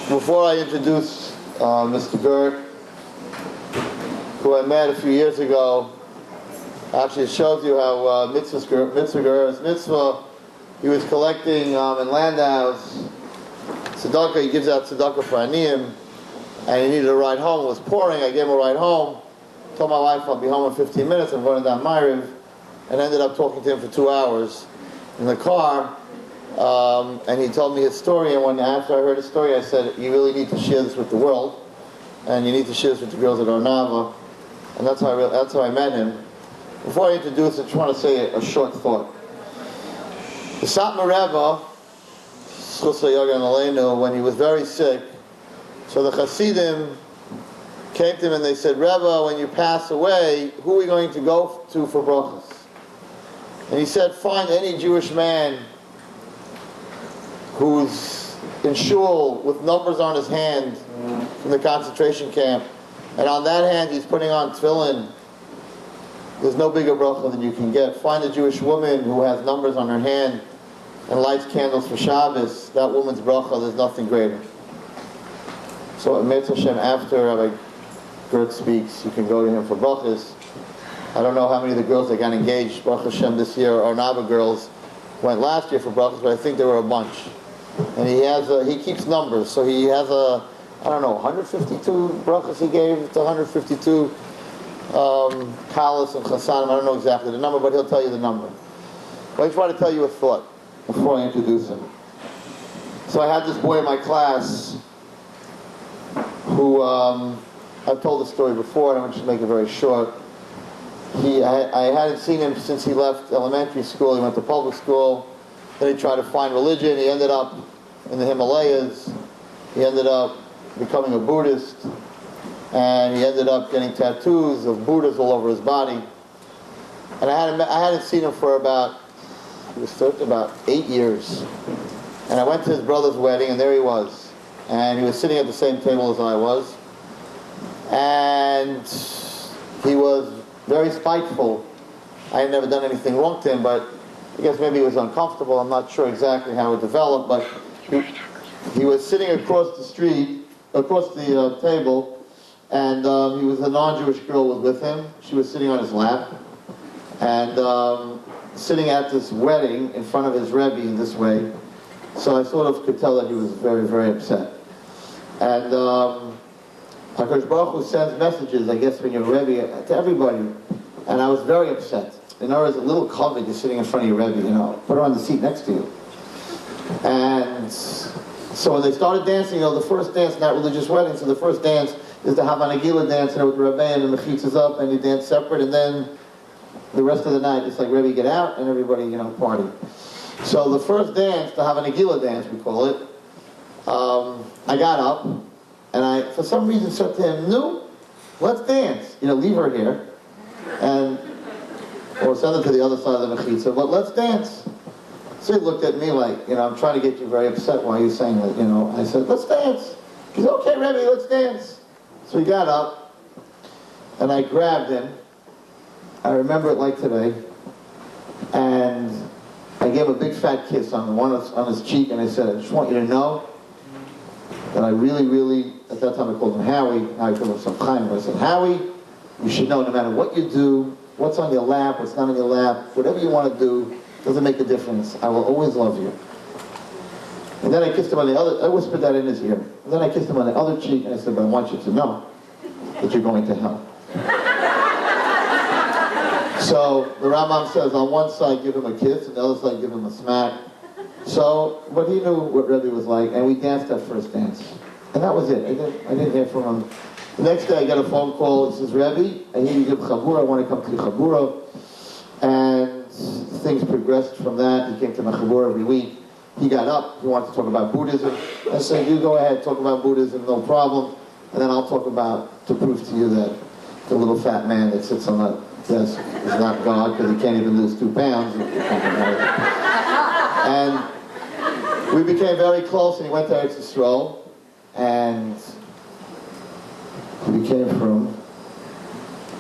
Before I introduce Mr. Gert, who I met a few years ago, actually it shows you how Mr. Gert's mitzvah, he was collecting in Landau's tzedakah. He gives out tzedakah for aniyim, and he needed a ride home. It was pouring. I gave him a ride home. Told my wife I'll be home in 15 minutes. I'm running down Ma'ariv, and ended up talking to him for 2 hours in the car. And he told me his story, and after I heard his story, I said, you really need to share this with the world, and you need to share this with the girls at Ornava, and that's how I met him. Before I introduce, I just want to say a short thought. The Satmar Rebbe, when he was very sick, so the Hasidim came to him and they said, Rebbe, when you pass away, who are we going to go to for brachas? And he said, find any Jewish man who's in shul with numbers on his hand from the concentration camp, and on that hand he's putting on tefillin. There's no bigger bracha than you can get. Find a Jewish woman who has numbers on her hand and lights candles for Shabbos. That woman's bracha, there's nothing greater. So at Metz Hashem, after Rabbi Gert speaks, you can go to him for brachas. I don't know how many of the girls that got engaged, Baruch Hashem, this year, or Nava girls, went last year for brachas, but I think there were a bunch. And he keeps numbers, so he has 152 brachas he gave to 152 Kalas and Chasanim. I don't know exactly the number, but he'll tell you the number. But I just want to tell you a thought before I introduce him. So I had this boy in my class who, I've told the story before, and I'm just make it very short. I hadn't seen him since he left elementary school. He went to public school. Then he tried to find religion. He ended up in the Himalayas. He ended up becoming a Buddhist. And he ended up getting tattoos of Buddhas all over his body. And I hadn't seen him for about 8 years. And I went to his brother's wedding, and there he was. And he was sitting at the same table as I was. And he was very spiteful. I had never done anything wrong to him, but I guess maybe he was uncomfortable. I'm not sure exactly how it developed, but he was sitting across the table, and he was a non-Jewish girl was with him. She was sitting on his lap, and sitting at this wedding in front of his Rebbe in this way. So I sort of could tell that he was very, very upset. And HaKadosh Baruch Hu sends messages, I guess, when you're a Rebbe, to everybody. And I was very upset. In other words, a little covet, you're sitting in front of your Rebbe, put her on the seat next to you. And so when they started dancing, the first dance, not religious wedding, so the first dance is the Havanagila dance, and with the Rebbe and the Mechitzas up, and you dance separate, and then the rest of the night, it's like Rebbe get out, and everybody, party. So the first dance, the Havanagila dance, we call it, I got up, and I, for some reason, said to him, no, let's dance. Leave her here, or send her to the other side of the Mechitza, but let's dance. So he looked at me like, I'm trying to get you very upset. Why are you saying that? I said, let's dance. He said, okay, Rebbe, let's dance. So he got up, and I grabbed him. I remember it like today. And I gave him a big fat kiss on his cheek, and I said, I just want you to know that I really, really, at that time I called him Howie. Now I called him some Chaim. I said, Howie, you should know no matter what you do, what's on your lap, what's not on your lap, whatever you want to do, doesn't make a difference. I will always love you. And then I kissed him on the other, I whispered that in his ear. And then I kissed him on the other cheek, and I said, but I want you to know that you're going to hell. So the Rambam says, on one side give him a kiss, and the other side give him a smack. So, but he knew what Rebbe was like, and we danced that first dance. And that was it. I didn't hear from him. The next day I got a phone call. It says, Rebbe, I hear you give Chabura. I want to come to the Chabura. And things progressed from that. He came to my Chabura every week. He got up. He wanted to talk about Buddhism. I said, you go ahead, talk about Buddhism, no problem. And then I'll talk about, to prove to you that the little fat man that sits on that desk is not God, because he can't even lose 2 pounds. And we became very close, and he went to Eretz Yisrael, and he became from,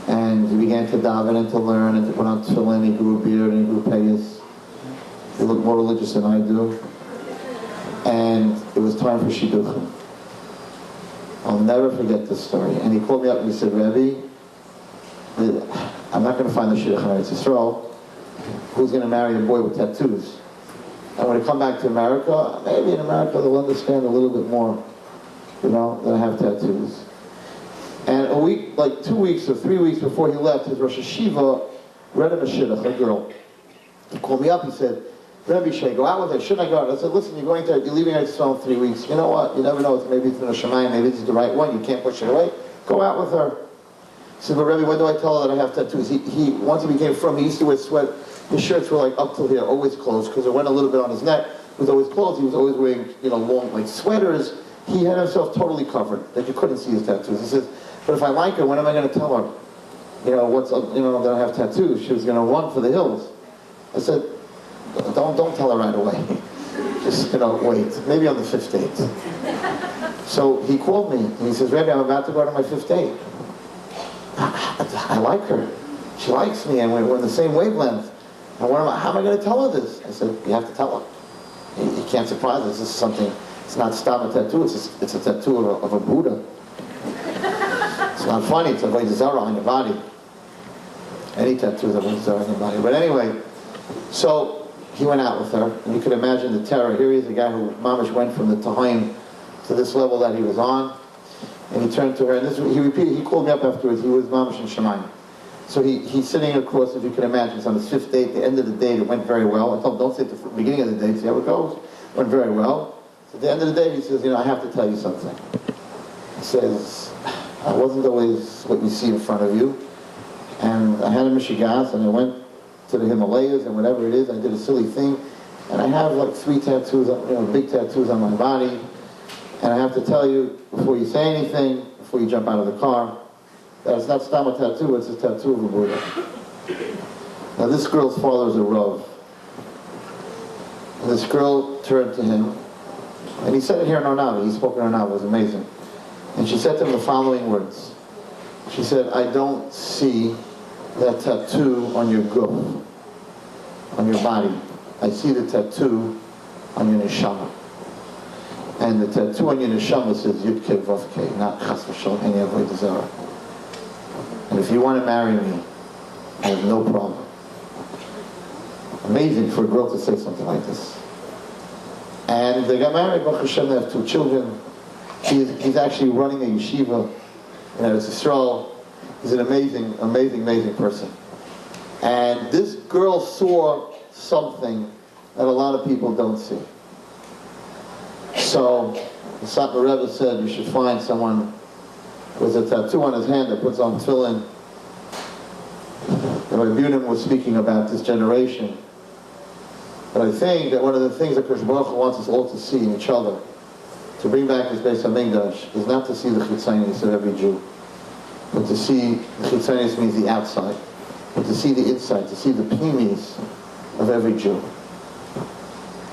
and he began to daven and to learn and to put on tefillin. He grew a beard and he grew payas. He looked more religious than I do. And it was time for shidduchim. I'll never forget this story. And he called me up and he said, Rebbe, I'm not going to find the shidduch in Eretz Yisrael. Who's going to marry a boy with tattoos? And when I come back to America, maybe in America they'll understand a little bit more, that I have tattoos. And a week, like 2 weeks or 3 weeks before he left, his Rosh Hashiva read him a shidduch, a girl. He called me up, he said, Rebbe, should I go out with her? Shouldn't I go out? I said, listen, you're leaving Eretz Yisrael in 3 weeks. You know what? You never know. Maybe it's been a Shemayim, maybe this is the right one. You can't push it away. Go out with her. He said, but Rebbe, when do I tell her that I have tattoos? He once he became from, he used to wear sweat. His shirts were like up till here, always closed, because it went a little bit on his neck. It was always closed. He was always wearing, long, like sweaters. He had himself totally covered, that you couldn't see his tattoos. He says, but if I like her, when am I going to tell her? What's up, that I have tattoos? She was going to run for the hills. I said, don't tell her right away. Just, wait. Maybe on the 5th date. So he called me, and he says, Rebbe, I'm about to go to my 5th date. I like her. She likes me, and we're in the same wavelength. And how am I going to tell her this? I said, you have to tell her. You can't surprise her. This is something, it's not stam a tattoo, it's a tattoo of a Buddha. It's not funny, it's a Avodah Zarah on your body. Any tattoo is a Avodah Zarah on your body. But anyway, so he went out with her, and you can imagine the terror. Here he is, a guy who mamash went from the Tahaim to this level that he was on. And he turned to her, and he called me up afterwards, he was mamash in Shemayim. So he's sitting across, if you can imagine, it's on his 5th date. The end of the date, it went very well. I told him, don't say at the beginning of the date, see how it goes. It went very well. So at the end of the day, he says, I have to tell you something. He says, I wasn't always what you see in front of you. And I had a mishigas, and I went to the Himalayas, and whatever it is, I did a silly thing. And I have like 3 tattoos, big tattoos on my body. And I have to tell you, before you say anything, before you jump out of the car, that it's not stam a tattoo, it's a tattoo of a Buddha. Now this girl's father is a Rav. And this girl turned to him, and he said it here in Arnav, he spoke in Arnav, it was amazing. And she said to him the following words. She said, I don't see that tattoo on your guf, on your body. I see the tattoo on your neshama. And the tattoo on your neshama says Yud-Kei Vav-Kei, not Chas V'Shalom, any Avodah Zarah. And if you want to marry me, I have no problem. Amazing for a girl to say something like this. And they got married, Baruch Hashem, they have 2 children. He's actually running a yeshiva in Eretz Yisrael. He's an amazing, amazing, amazing person. And this girl saw something that a lot of people don't see. So, the Satmar Rebbe said you should find someone with a tattoo on his hand that puts on tefillin. And Rabbi Bunim was speaking about this generation. But I think that one of the things that Kosh Baruch Hu wants us all to see in each other, to bring back his Beis HaMikdash, is not to see the chitzonius of every Jew, but to see, the chitzonius means the outside, but to see the inside, to see the pnimis of every Jew.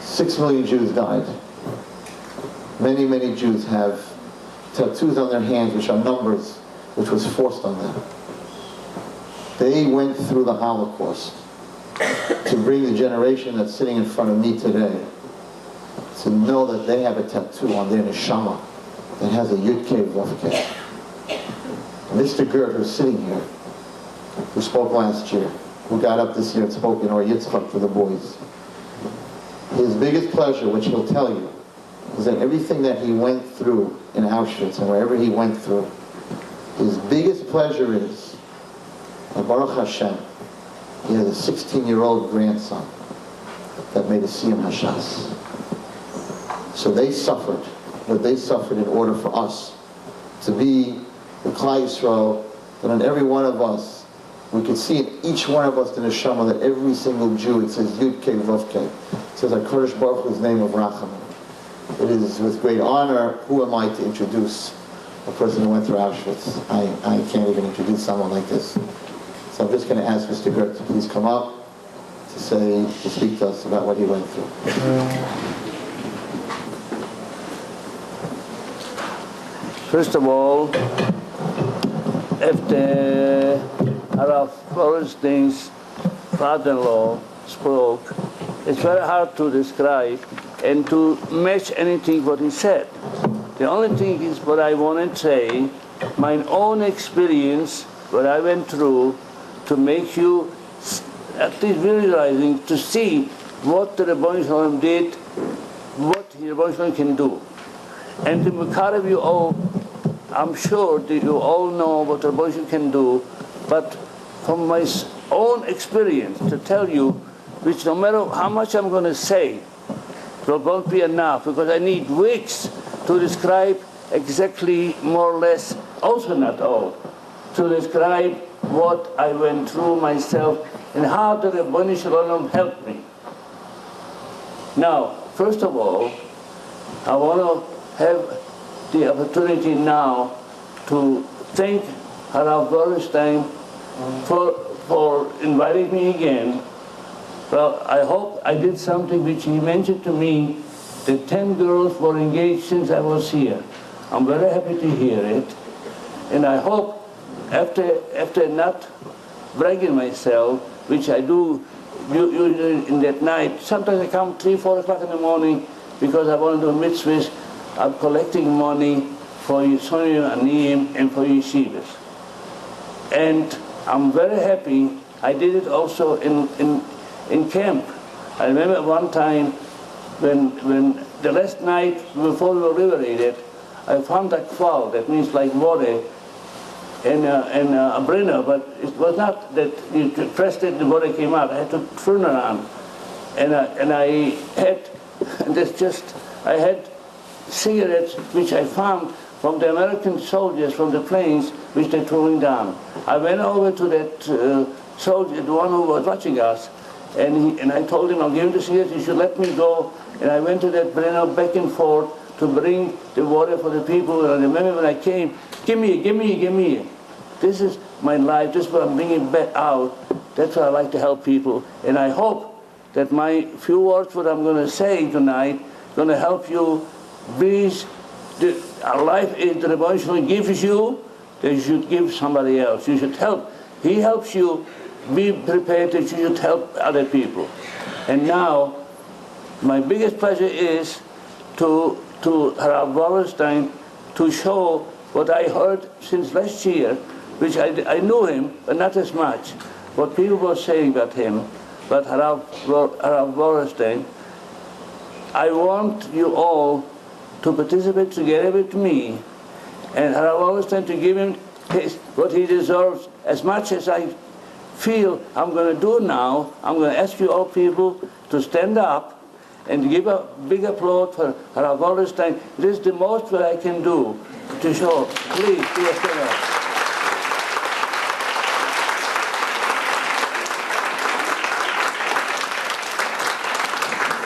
6 million Jews died. Many, many Jews have tattoos on their hands which are numbers which was forced on them. They went through the Holocaust to bring the generation that's sitting in front of me today to know that they have a tattoo on their neshama that has a Yud-Kei Vav-Kei. Mr. Gert, who's sitting here, who spoke last year, who got up this year and spoke in Or Yitzchak for the boys, his biggest pleasure, which he'll tell you, is that everything that he went through in Auschwitz and wherever he went through, his biggest pleasure is, Baruch Hashem, he has a 16-year-old grandson that made a Siyam Hashas. So they suffered, but they suffered in order for us to be the Klal Yisrael, that on every one of us, we could see in each one of us the neshama that every single Jew, it says Yud-Kei Vav-Kei. It says HaKadosh Baruch Hu's name of Rachamim. It is with great honor, who am I to introduce a person who went through Auschwitz? I can't even introduce someone like this. So I'm just going to ask Mr. Gert to please come up to speak to us about what he went through. First of all, after Harav Florenstein's father-in-law spoke, it's very hard to describe and to match anything what he said. The only thing is what I want to say, my own experience, what I went through, to make you at least visualizing, to see what the Rebbeinu Shalom did, what the Rebbeinu Shalom can do. And to Makarev, you all, I'm sure that you all know what the Rebbeinu Shalom can do, but from my own experience to tell you, which no matter how much I'm going to say, it won't be enough, because I need weeks to describe exactly, more or less, also not all, to describe what I went through myself and how the Rebbeinu Shalom helped me. Now, first of all, I want to have the opportunity now to thank Harav Gorenstein for inviting me again. Well, I hope I did something which he mentioned to me, that 10 girls were engaged since I was here. I'm very happy to hear it. And I hope, after not bragging myself, which I do usually in that night, sometimes I come 3, 4 o'clock in the morning because I want to do mitzvahs. I'm collecting money for Yisrael Aniyim and for yeshivas. And I'm very happy. I did it also in camp. I remember one time when the last night before we were liberated, I found a kval, that means like water, and a brenner, but it was not that you pressed it, the water came out. I had to turn around, and I had I had cigarettes which I found from the American soldiers from the planes which they're throwing down. I went over to that soldier, the one who was watching us, and I told him, I'll give him the cigarettes, you should let me go. And I went to that brenner back and forth to bring the water for the people. And I remember when I came, give me. This is my life, this is what I'm bringing back out. That's what I like to help people. And I hope that my few words, what I'm going to say tonight, going to help you. Please, our life is the Rebbeinu Shalom gives you, that you should give somebody else. You should help. He helps you. Be prepared that you should help other people. And now, my biggest pleasure is to Harav Wallerstein to show what I heard since last year, which I knew him, but not as much, what people were saying about him. But Harav Wallerstein, I want you all to participate together with me, and Harav Wallerstein to give him what he deserves as much as I feel I'm going to do now. I'm going to ask you all people to stand up and give a big applause for Harav Wallerstein. This is the most that I can do to show. Please, do a stand up.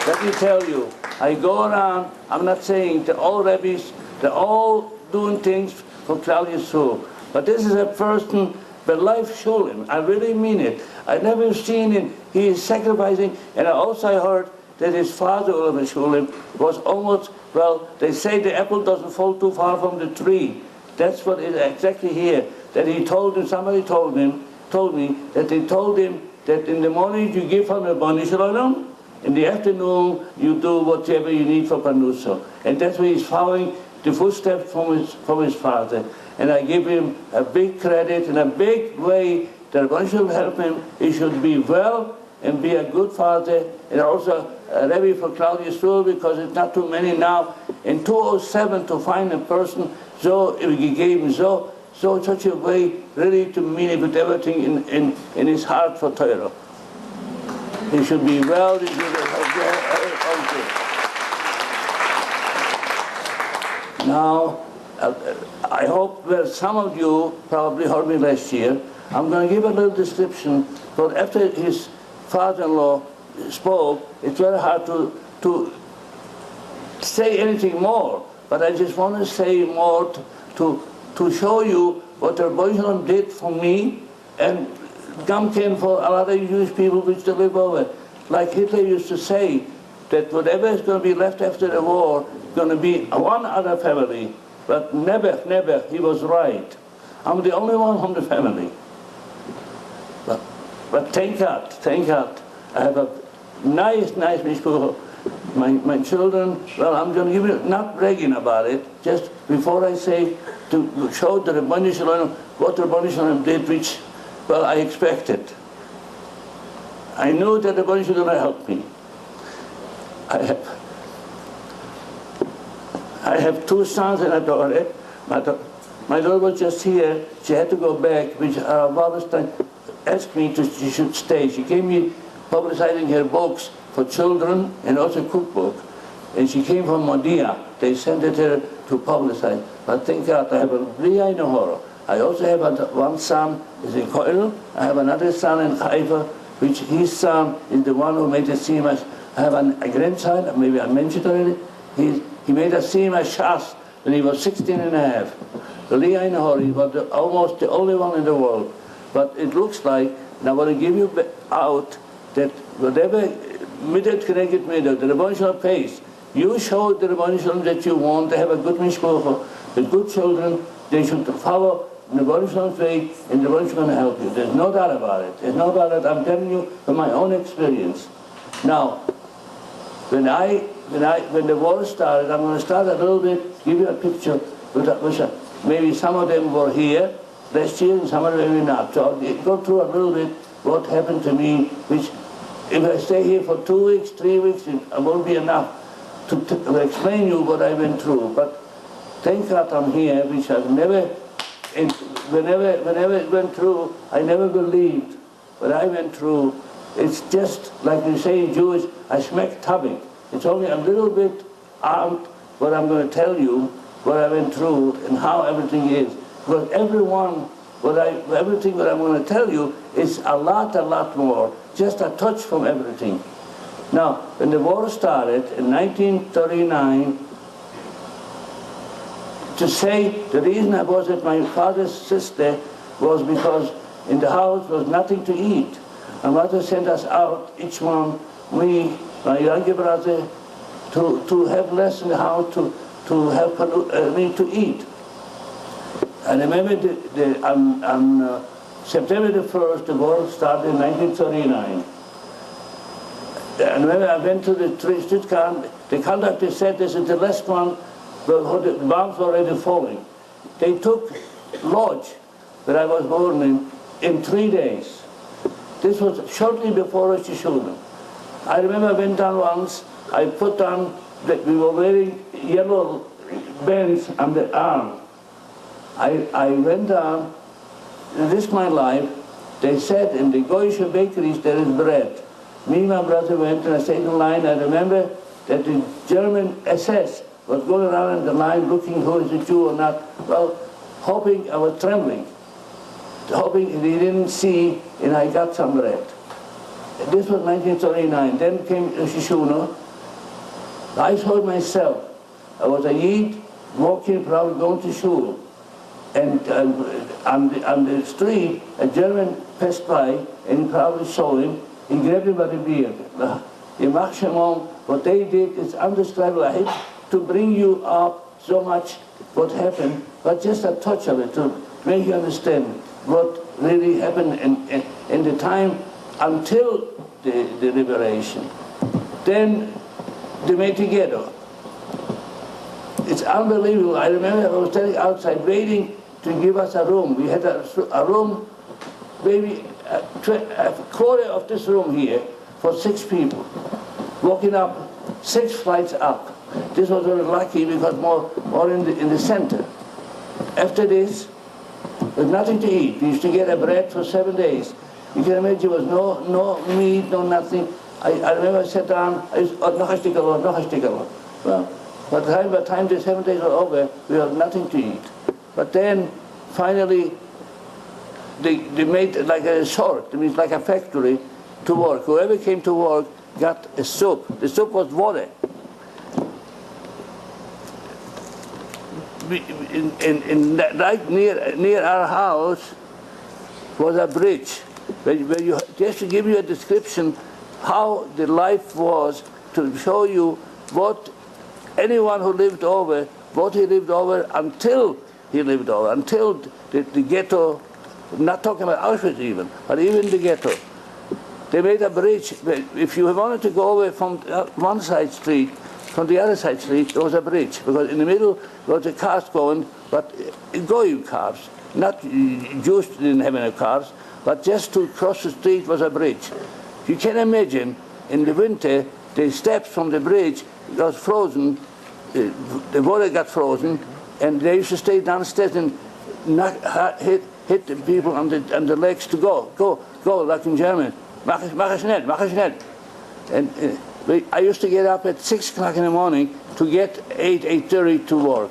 Let me tell you, I go around, I'm not saying that all rabbis, they're all doing things for Klal Yisrael. But this is a person, the life shulim, I really mean it. I never seen him, he is sacrificing, and I also heard that his father, Ulam Shulim, was almost, well, they say the apple doesn't fall too far from the tree. That's what is exactly here. That he told him, somebody told me, that they told him that in the morning you give him a Rebbeinu Shalom, in the afternoon you do whatever you need for Panuso. And that's why he's following the footsteps from his father. And I give him a big credit and a big way that one should help him. He should be well and be a good father, and also a Rebbe for Klal Yisrael, because it's not too many now. In 207 to find a person, so he gave him so in such a way, really to mean it with everything in his heart for Torah. He should be well, he should be Now, I hope that some of you probably heard me last year. I'm going to give a little description, but after his father-in-law spoke, it's very hard to say anything more. But I just want to say more to show you what the Rebbeinu did for me, and Gamken for a lot of Jewish people which they live over. Like Hitler used to say, that whatever is going to be left after the war is going to be one other family. But never, he was right. I'm the only one from the family. But thank God, I have a nice mishpucha. my children, well, I'm going to give you, not bragging about it, just before I say, to show the Rebbeinu Shalom what the Rebbeinu Shalom did, which, well, I expected. I knew that the Rebbeinu Shalom helped me. I have two sons and a daughter. My daughter was just here. She had to go back, which her father asked me she should stay. She gave me publicizing her books for children and also cookbook. And she came from Modia. They sent it her to publicize. But thank God I have a Ria in Horror. I also have one son is in Koil. I have another son in Haifa, which his son is the one who made us see much. I have a grandson, maybe I mentioned already. He made us see my Shas when he was 16 and a half. Ria in Horror, he was almost the only one in the world. But it looks like, and I want to give you out, that whatever midat connected midat, the Rebbeinu Shalom pays. You show the Rebbeinu Shalom that you want to have a good mishpucha, the good children, they should follow the Rebbeinu Shalom's way, and the Rebbeinu Shalom will help you. There's no doubt about it. There's no doubt that I'm telling you from my own experience. Now, when the war started, I'm going to start a little bit, give you a picture, maybe some of them were here last year and some of them maybe not. So I'll go through a little bit what happened to me, which if I stay here for 2 weeks, 3 weeks, it won't be enough to explain you what I went through. But thank God I'm here, which I've never, whenever it went through, I never believed what I went through. It's just like we say in Jewish, I schmeck tabik. It's only a little bit out what I'm going to tell you, what I went through and how everything is. Because everything what I'm going to tell you is a lot more, just a touch from everything. Now, when the war started in 1939, to say the reason I was at my father's sister was because in the house was nothing to eat. My mother sent us out, each one, me, my younger brother, to have lessons how to help me to eat. I remember on September the 1st, the war started in 1939. And when I went to the street car, the conductor said, this is the last one, the bombs were already falling. They took Lodge, that I was born in 3 days. This was shortly before Rosh Hashanah. I remember I went down once, I put on, we were wearing yellow bands on the arm. I went down, risked my life. They said in the Goyish bakeries there is bread. Me and my brother went and I stayed in line. I remember that the German SS was going around in the line looking who is a Jew or not. Well, hoping, I was trembling, hoping he didn't see, and I got some bread. This was 1939. Then came Rosh Hashanah. I saw it myself. I was a Yid walking, probably going to shul. And on the street, a German passed by, and he probably saw him. He grabbed him by the beard. What they did is undescribable. I hate to bring you up so much what happened, but just a touch of it to make you understand what really happened in the time until the liberation. Then they made together. It's unbelievable. I remember I was standing outside waiting to give us a room. We had a room, maybe a quarter of this room here for 6 people. Walking up 6 flights up. This was very lucky because more in the center. After this, there's nothing to eat. We used to get a bread for 7 days. You can imagine there was no meat, no nothing. I remember I sat down, I used, no hashtikalo. Well, by the time the 7 days were over, we had nothing to eat. But then, finally, they made like a sort, it means like a factory, to work. Whoever came to work got a soup. The soup was water. Right near our house was a bridge, where you, just to give you a description how the life was, to show you what anyone who lived over, what he lived over until he lived over, until the ghetto, not talking about Auschwitz even, but even the ghetto. they made a bridge. If you wanted to go away from one side street, from the other side street, there was a bridge, because in the middle was the cars going, but Goyim cars. Not Jews didn't have any cars, but just to cross the street was a bridge. You can imagine, in the winter, the steps from the bridge got frozen, the water got frozen, and they used to stay downstairs and hit the people on the legs to go, like in German. Mach es schnell, mach es schnell. And I used to get up at 6 o'clock in the morning to get 8:30 to work.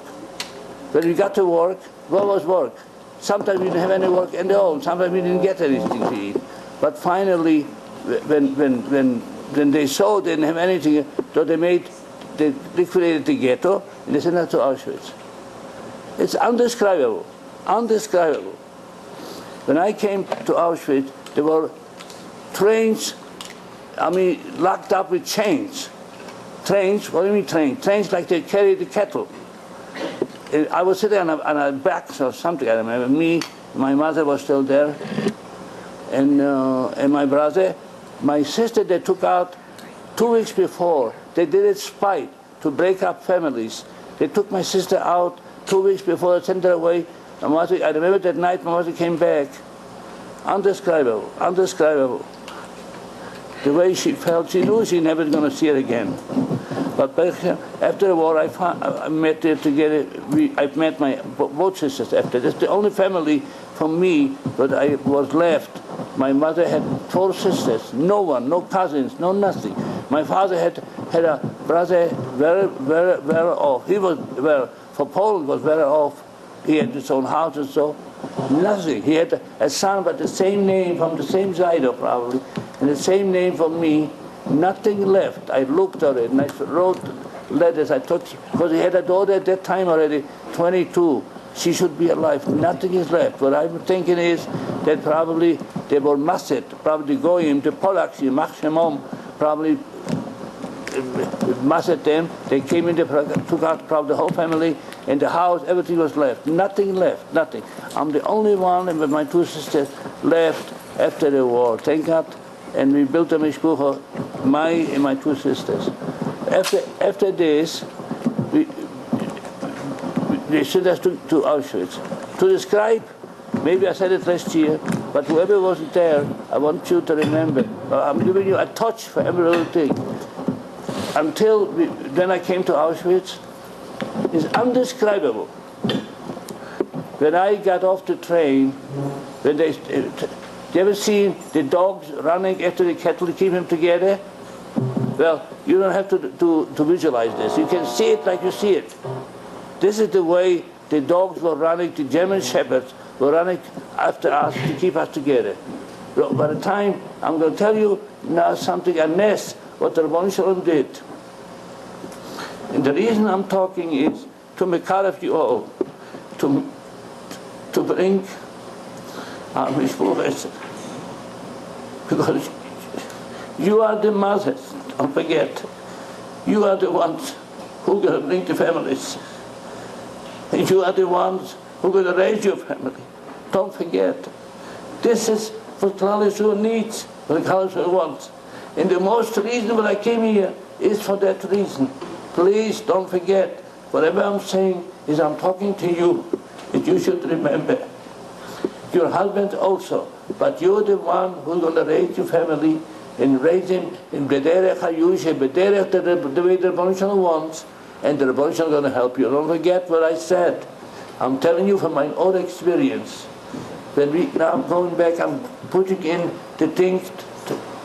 When we got to work, what was work? Sometimes we didn't have any work at all. Sometimes we didn't get anything to eat. But finally, when they saw they didn't have anything, so they liquidated the ghetto and they sent us to Auschwitz. It's undescribable, undescribable. When I came to Auschwitz, there were trains, locked up with chains. Trains, what do you mean trains? Trains like they carry the cattle. I was sitting on a back or something, I remember. Me, my mother was still there, and my brother. My sister, they took out 2 weeks before. They did it spite to break up families. They took my sister out 2 weeks before, they sent her away. I remember that night my mother came back. Undescribable, undescribable. The way she felt, she knew she never was going to see it again. But after the war, I met her together. I met my both sisters after. That's the only family for me that I was left. My mother had 4 sisters, no one, no cousins, no nothing. My father had a brother very, very, very off. He was for Poland was very off. He had his own house and so. Nothing. He had a son but the same name from the same side probably, and the same name for me. Nothing left. I looked at it and I wrote letters. I thought, because he had a daughter at that time already, 22. She should be alive. Nothing is left. What I'm thinking is that probably they were massed, probably Goyim, the Polacks, the maximum, probably massed them. They came in, they took out probably the whole family, and the house, everything was left. Nothing left, nothing. I'm the only one, and with my 2 sisters left after the war. Thank God. And we built a mishpucha, my 2 sisters. After this, they sent us to Auschwitz. To describe, maybe I said it last year, but whoever wasn't there, I want you to remember. I'm giving you a touch for every little thing. Until when I came to Auschwitz, it's undescribable. When I got off the train, when you ever seen the dogs running after the cattle to keep them together? Well, you don't have to visualize this. You can see it like you see it. This is the way the dogs were running, the German shepherds were running after us to keep us together. Well, by the time, I'm going to tell you now something, a nest, what the Rebbeinu Shalom did. And the reason I'm talking is to make out of you all, to bring our mishpuchas, because you are the mothers, don't forget. You are the ones who are going to bring the families. And you are the ones who are going to raise your family. Don't forget. This is what Klal Yisrael needs, what Klal Yisrael wants. And the most reason why I came here is for that reason. Please don't forget, whatever I'm saying is I'm talking to you, that you should remember. Your husband also, but you're the one who's going to raise your family and raise him in B'derech HaYusha, B'derech the way the Rebbeinu Shalom wants, and the Rebbeinu Shalom is going to help you. Don't forget what I said. I'm telling you from my own experience. Now I'm going back, I'm putting in the things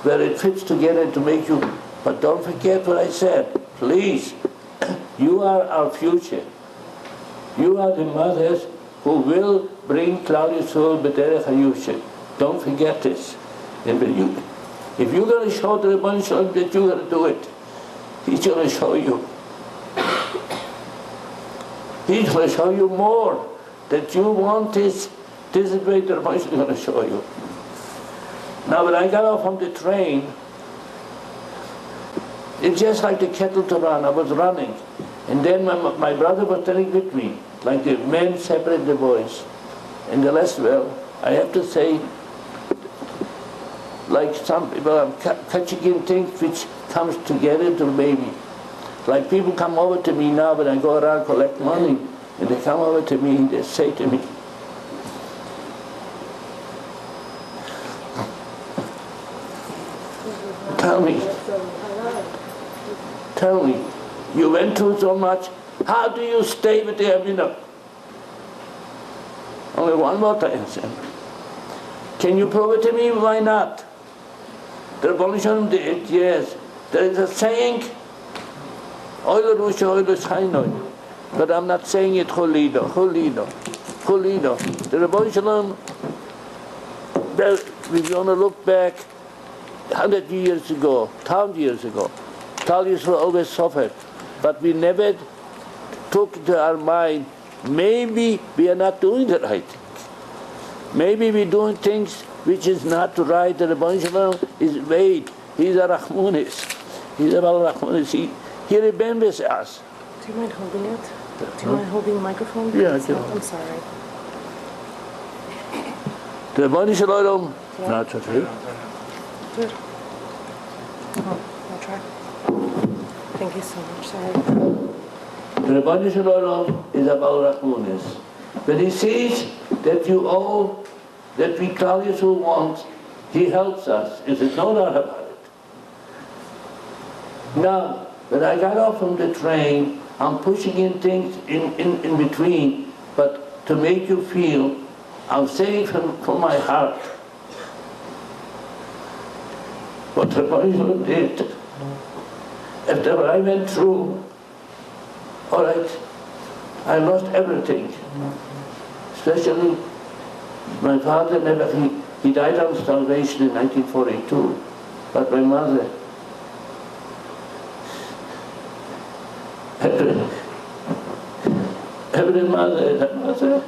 where it fits together to make you, but don't forget what I said. Please, you are our future. You are the mothers who will bring Klal Yisrael B'derech HaYusha. Don't forget this. And if you're going to show the Rebbeinu Shalom that you're going to do it, he's going to show you. He's going to show you more that you want this. This is the way the Rebbeinu Shalom is going to show you. Now when I got off on the train, it's just like the kettle to run. I was running. And then my brother was standing with me, like the men separate the boys. And the last, well, I have to say, like some people are catching in things which comes together to maybe. Like people come over to me now when I go around collect money, and they come over to me and they say to me, tell me, you went through so much, how do you stay with the Eminah? Only one more time, sir. Can you prove it to me? Why not? The Rebbeinu did, yes. There is a saying, Oil Rusha, Oil Shainoi. But I'm not saying it Chulido. The Rebbeinu, we're going to look back 100 years ago, 1,000 years ago. Tal Yisrael always suffered. But we never took into our mind, maybe we are not doing the right thing. Maybe we're doing things which is not right. The Rebbeinu is wait. He's a Rahmanis. He's a Rahmanis. He remembers us. Do you mind holding it? Do you mind holding the microphone? Yeah, I do. I'm sorry. The Rebbeinu not okay. Good. I'll try. Thank you so much. Sorry. The Rebbeinu is about Rahmanis. When he sees that you all, that we Klal Yisrael want, he helps us. There's no doubt about it. Now, when I got off from the train, I'm pushing in things in between, but to make you feel, I'm saying from my heart what the Rebbeinu did. After I went through, all right, I lost everything. Especially my father he died of starvation in 1942, but my mother, every mother is a mother,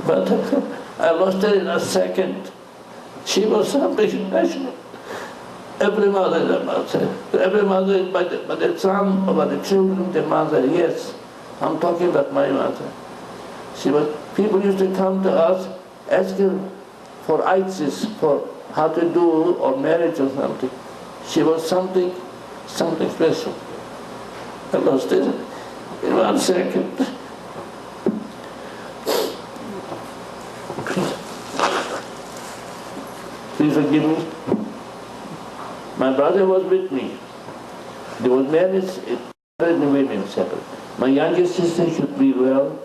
but I lost her in a second. She was something special. Every mother is a mother. Every mother is by the son or by the children, the mother, yes. I'm talking about my mother. People used to come to us asking for ISIS, for how to do or marriage or something. She was something special. I lost it in 1 second. Please forgive me. My brother was with me. There was marriage and women separate. My youngest sister should be well.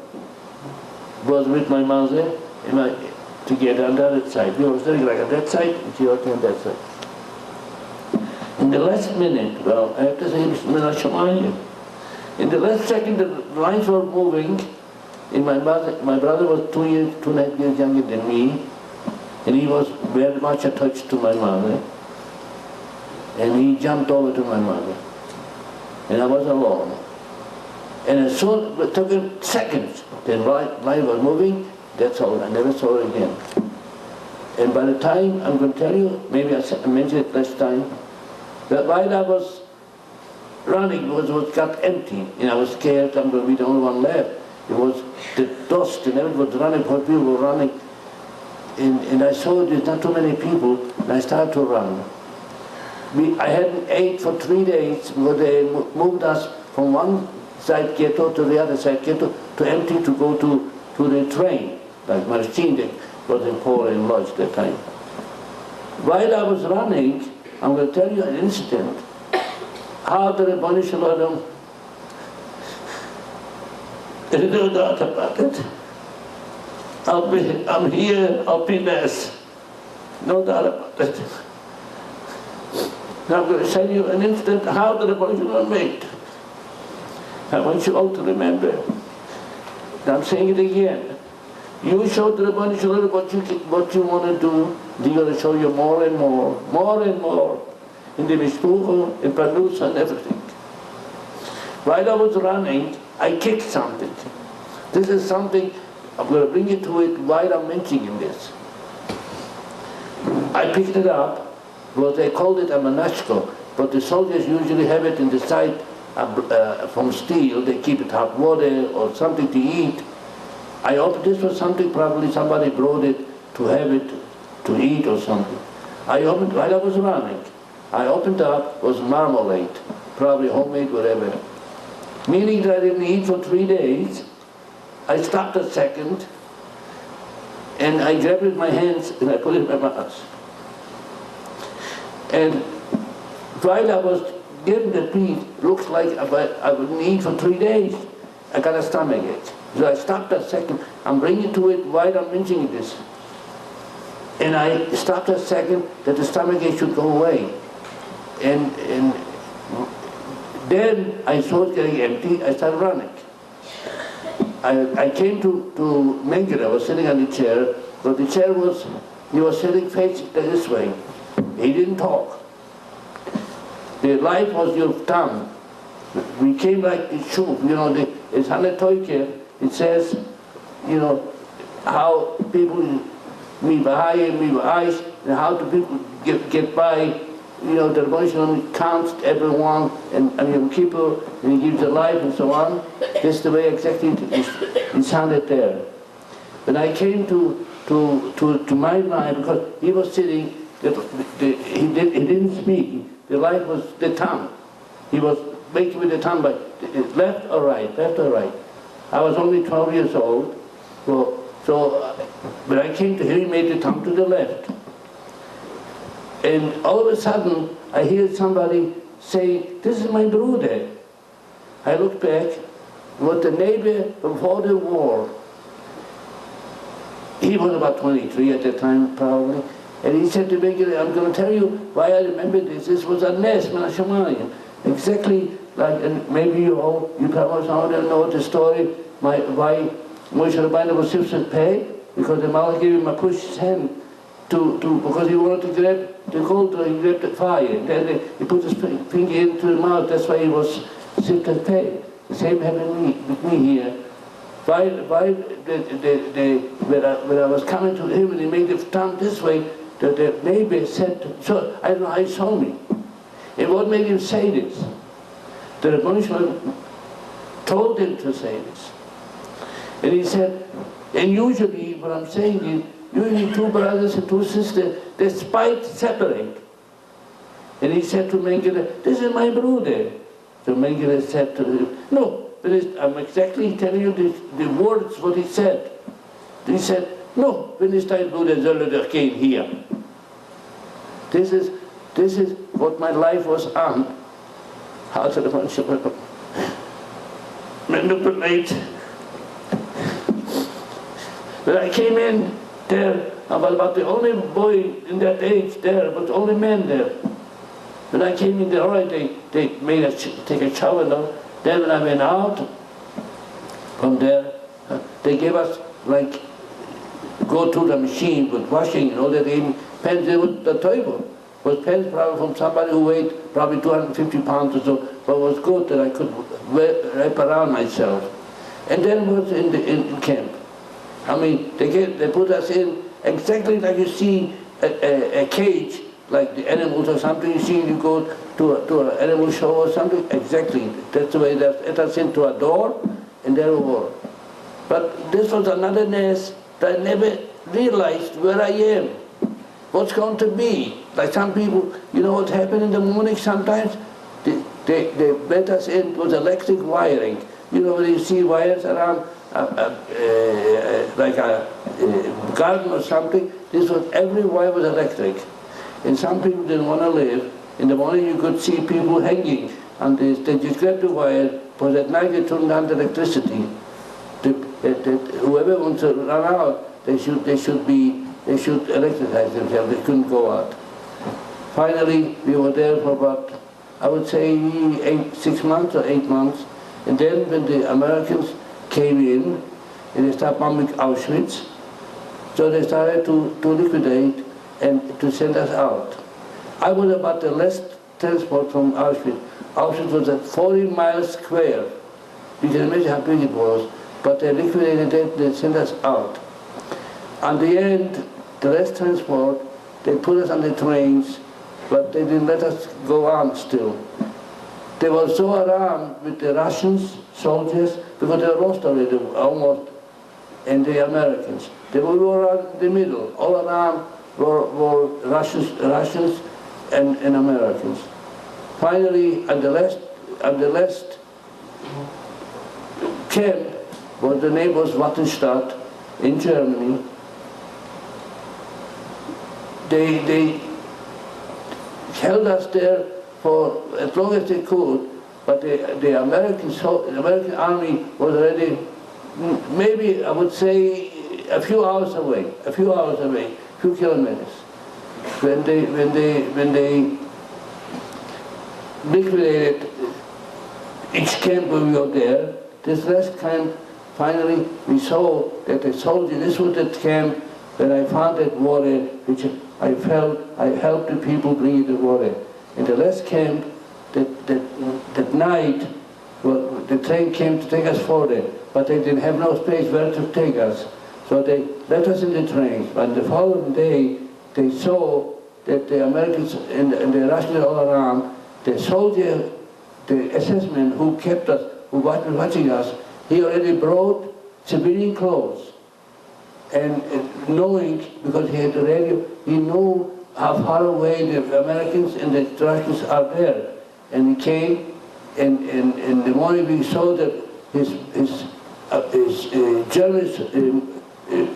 Was with my mother together on the other side. We were sitting like on that side, and she was on that side. In the last minute, well, I have to say, in the last second, the lines were moving. And my brother was 2.5 years younger than me, and he was very much attached to my mother. And he jumped over to my mother, and I was alone. And as soon, it took him seconds, the line was moving, that's all, I never saw it again. And by the time, I'm going to tell you, maybe I mentioned it last time, that while I was running, it got empty, and I was scared I'm going to be the only one left. It was the dust, and everyone was running, people were running, and I saw there's not too many people, and I started to run. I hadn't ate for 3 days, because they moved us from one side ghetto to the other side ghetto to empty to go to the train, like Marcin was in Poland and Lodz at that time. While I was running, I'm going to tell you an incident, how the Rebbeinu Shalom, there's no doubt about it. I'm here, I'll be less. No doubt about it. Now I'm going to tell you an incident how the Rebbeinu Shalom made. I want you all to remember. And I'm saying it again. You show the Rebbeinu Shalom what you want to do. They're going to show you more and more. In the Mishpucha, in Panus and everything. While I was running, I kicked something. This is something, I'm going to bring you to it while I'm mentioning this. I picked it up, well, they called it a manashko, but the soldiers usually have it in the side from steel. They keep it hot water or something to eat. I opened, this was something probably somebody brought it to have it to eat or something. I opened, while I was running, I opened up, was marmalade, probably homemade, whatever. Meaning that I didn't eat for 3 days. I stopped a second, and I grabbed it in my hands and I put it in my mouth. And while I was getting the piece, looks like I wouldn't eat for 3 days. I got a stomach ache. So I stopped a second. I'm bringing to it while I'm mentioning this. And I stopped a second that the stomach ache should go away. And then I saw it getting empty. I started running. I came to Mengele. I was sitting on the chair, but the chair was, he was sitting facing this way. He didn't talk. The life was your tongue. We came like the shoe, you know, it's on the toike. It says, you know, how people meet eyes, and how do people get by, you know, the Rebbe counts everyone, and Yom Kippur, and he gives a life and so on. That's the way exactly it sounded there. When I came to my life, because he was sitting, he didn't speak. The life was the tongue. He was making with the tongue, but left or right, left or right. I was only 12 years old, so when I came to him, he made the tongue to the left. And all of a sudden, I hear somebody say, "This is my brother." I looked back, was the neighbor before the war. He was about 23 at that time, probably. And he said to me, "I'm going to tell you why I remember this. This was a nest, min hashamayim." Exactly like, and maybe you probably don't know the story, why Moshe Rabbeinu was Sifsat Pei, because the Malach gave him a push his hand because he wanted to grab the gold, he grabbed the fire. And then he put his finger into the mouth, that's why he was Sifsat Pei. The same happened with me here. When I was coming to him and he made the tongue this way, the neighbor said, so I don't know how he saw me. And what made him say this? The Rebbe told him to say this. And he said, and usually what I'm saying is, usually two brothers and two sisters, despite separate. And he said to Mengele, "This is my brother." So Mengele said to him, "No, but I'm exactly telling you the words what he said." He said, "No, wenn ist dein Bruder, soll doch gehen hier." This is what my life was on. How to the manipulate. When I came in there, I was about the only boy in that age there, but the only man there. When I came in there, all right, they made us take a shower now. Then when I went out from there, they gave us like, go to the machine with washing and all that, even pens, there was the table. Was pens probably from somebody who weighed probably 250 pounds or so, but it was good that I could wrap around myself. And then was in camp. I mean, they put us in exactly like you see a cage, like the animals or something. You see, you go to an animal show or something. Exactly, that's the way they let us into a door, and there we were. But this was another nest that I never realized where I am. What's going to be? Like some people, you know what happened in the morning sometimes? They let us in with electric wiring. You know, when you see wires around like a garden or something, this was, every wire was electric. And some people didn't want to live. In the morning you could see people hanging on this. They just grabbed the wire, but at night they turned on the electricity. Whoever wants to run out, they should electrify themselves. They couldn't go out. Finally, we were there for about, I would say, 6 months or 8 months. And then when the Americans came in, and they started bombing Auschwitz, so they started to liquidate and to send us out. I was about the last transport from Auschwitz. Auschwitz was at 40 miles square. You can imagine how big it was. But they liquidated it, they sent us out. At the end, the last transport, they put us on the trains, but they didn't let us go on still. They were so alarmed with the Russians, soldiers, because they lost already, almost, and the Americans. They were all around the middle, all around were Russians and Americans. Finally, at the last camp, the name was Wattenstadt in Germany. They held us there for as long as they could, but the American army was already, maybe I would say, a few hours away, a few kilometers. When they liquidated each camp where we were there, this last camp, finally we saw that the soldiers, this was the camp that I found that water, which I felt, I helped the people bring the water. In the last camp, that night, well, the train came to take us further, but they didn't have no space where to take us. So they left us in the train. But the following day, they saw that the Americans and the Russians all around, the soldier, the SS man who kept us, who was watching us, he already brought civilian clothes. And knowing, because he had the radio, he knew how far away the Americans and the Russians are there. And he came, and in the morning we saw that his German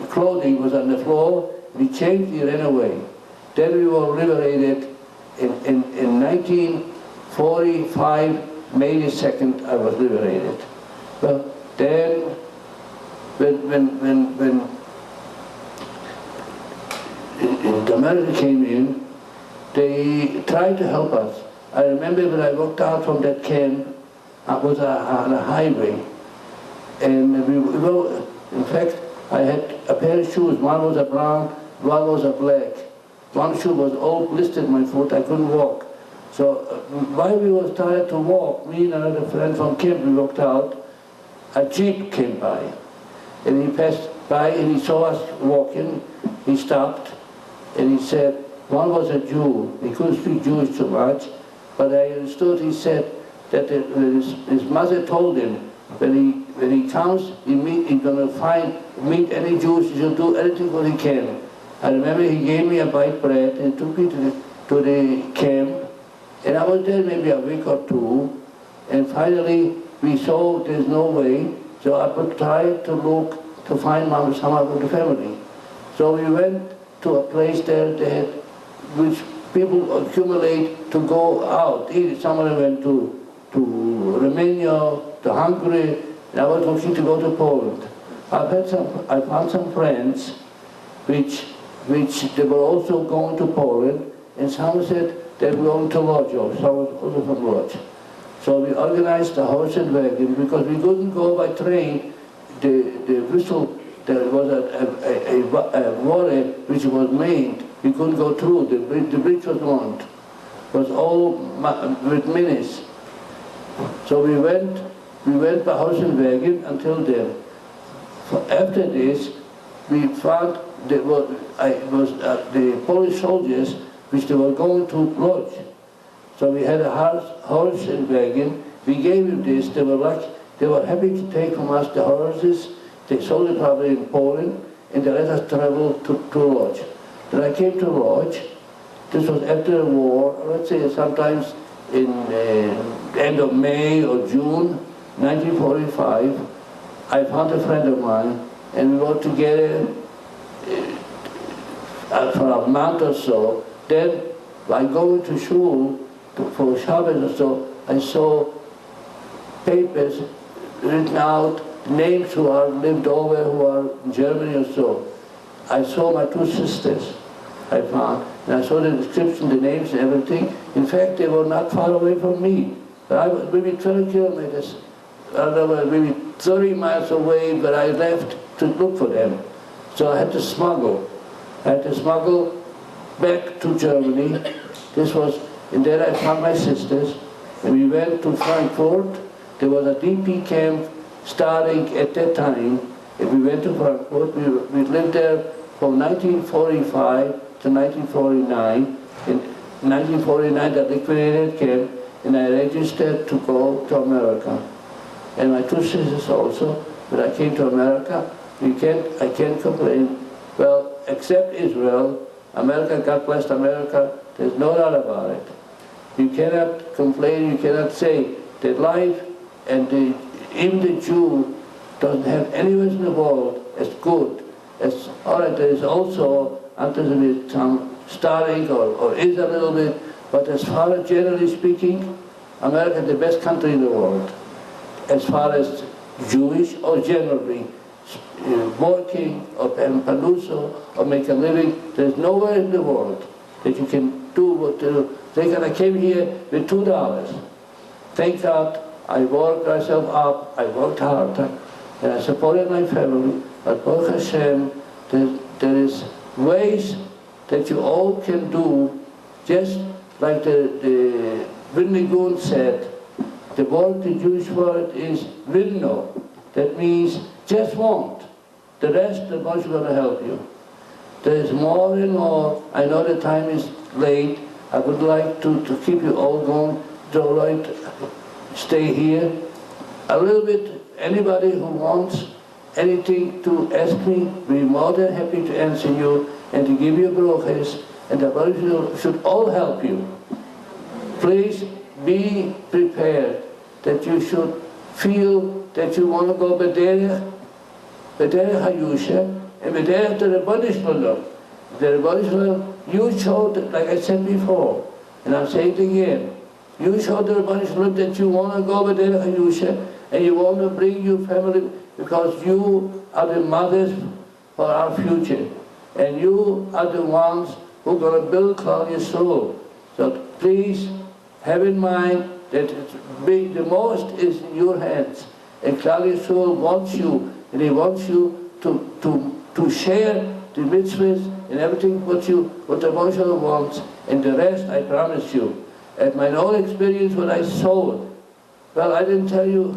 clothing was on the floor. We changed, he ran away. Then we were liberated in 1945, May the 2nd, I was liberated. Well, then, when the Americans came in, they tried to help us. I remember when I walked out from that camp, I was on a highway, and we were, in fact, I had a pair of shoes. One was a brown, one was a black. One shoe was all blistered, my foot, I couldn't walk. So while we were starting to walk, me and another friend from camp, we walked out, a jeep came by. And he passed by and he saw us walking, he stopped, and he said, one was a Jew. He couldn't speak Jewish too much, but I understood he said that his mother told him, when he comes, he's going to meet any Jews, he'll do anything what he can. I remember he gave me a bite bread and took me to the camp, and I was there maybe a week or two, and finally we saw there's no way, so I would try to look to find some of the family. So we went to a place there that which people accumulate to go out. Some of them went to Romania, to Hungary, and I was looking to go to Poland. I found some friends which they were also going to Poland, and some said they were going to Lodz, some was also from Lodz. So we organized a horse and wagon, because we couldn't go by train. The whistle, there was a water which was made, we couldn't go through, the bridge was warned. It was all with minutes. So we went by horse and wagon until then. After this, we found there was the Polish soldiers which they were going to Lodz. So we had a horse and wagon. We gave them this. They were happy to take from us the horses. They sold it probably in Poland, and they let us travel to Lodz. Then I came to Lodz. This was after the war, let's say sometimes in the end of May or June 1945. I found a friend of mine, and we were together for a month or so. Then, by going to shul for Shabbos or so, I saw papers written out, names who are lived over, who are in Germany or so. I saw my two sisters, I found, and I saw the description, the names and everything. In fact, they were not far away from me. I was maybe 20 kilometers, I don't know, maybe 30 miles away, but I left to look for them. So I had to smuggle. I had to smuggle back to Germany. This was, and there I found my sisters, and we went to Frankfurt. There was a DP camp starting at that time, and we went to Frankfurt. We lived there from 1945 to 1949. In 1949, I liquidated camp, and I registered to go to America. And my two sisters also, when I came to America, I can't complain. Well, except Israel, America, God bless America, there's no doubt about it. You cannot complain, you cannot say that life and even the Jew doesn't have anywhere in the world as good as, all right, there is also anti-Semitism, some starting or is a little bit, but as far as generally speaking, America is the best country in the world. As far as Jewish or generally, working or having panuso or make a living, there's nowhere in the world that you can do what they do. I came here with $2. Thank God, I worked myself up, I worked hard, and I supported my family, but Baruch Hashem, there is ways that you all can do, just like the Vilna Gaon said, the word, the Jewish word is Vilno, that means just want. The rest, the Moshe is going to help you. There is more and more. I know the time is late. I would like to keep you all going. All right, stay here. A little bit, anybody who wants anything to ask me, we're more than happy to answer you and to give you brachas, and the Baruch should all help you. Please be prepared that you should feel that you want to go b'derech hayusha, and b'derech to the Rebbeinu Shalom. The Rebbeinu Shalom, you showed, like I said before, and I'm saying it again, you showed the Rebbeinu Shalom that you want to go b'derech hayusha, and you want to bring your family, because you are the mothers for our future, and you are the ones who are going to build Klal Yisrael. So please have in mind that the most is in your hands, and Klal Yisrael wants you, and he wants you to share the mitzvahs and everything what the Moshe wants, and the rest I promise you. At my own experience when I saw it, well, I didn't tell you,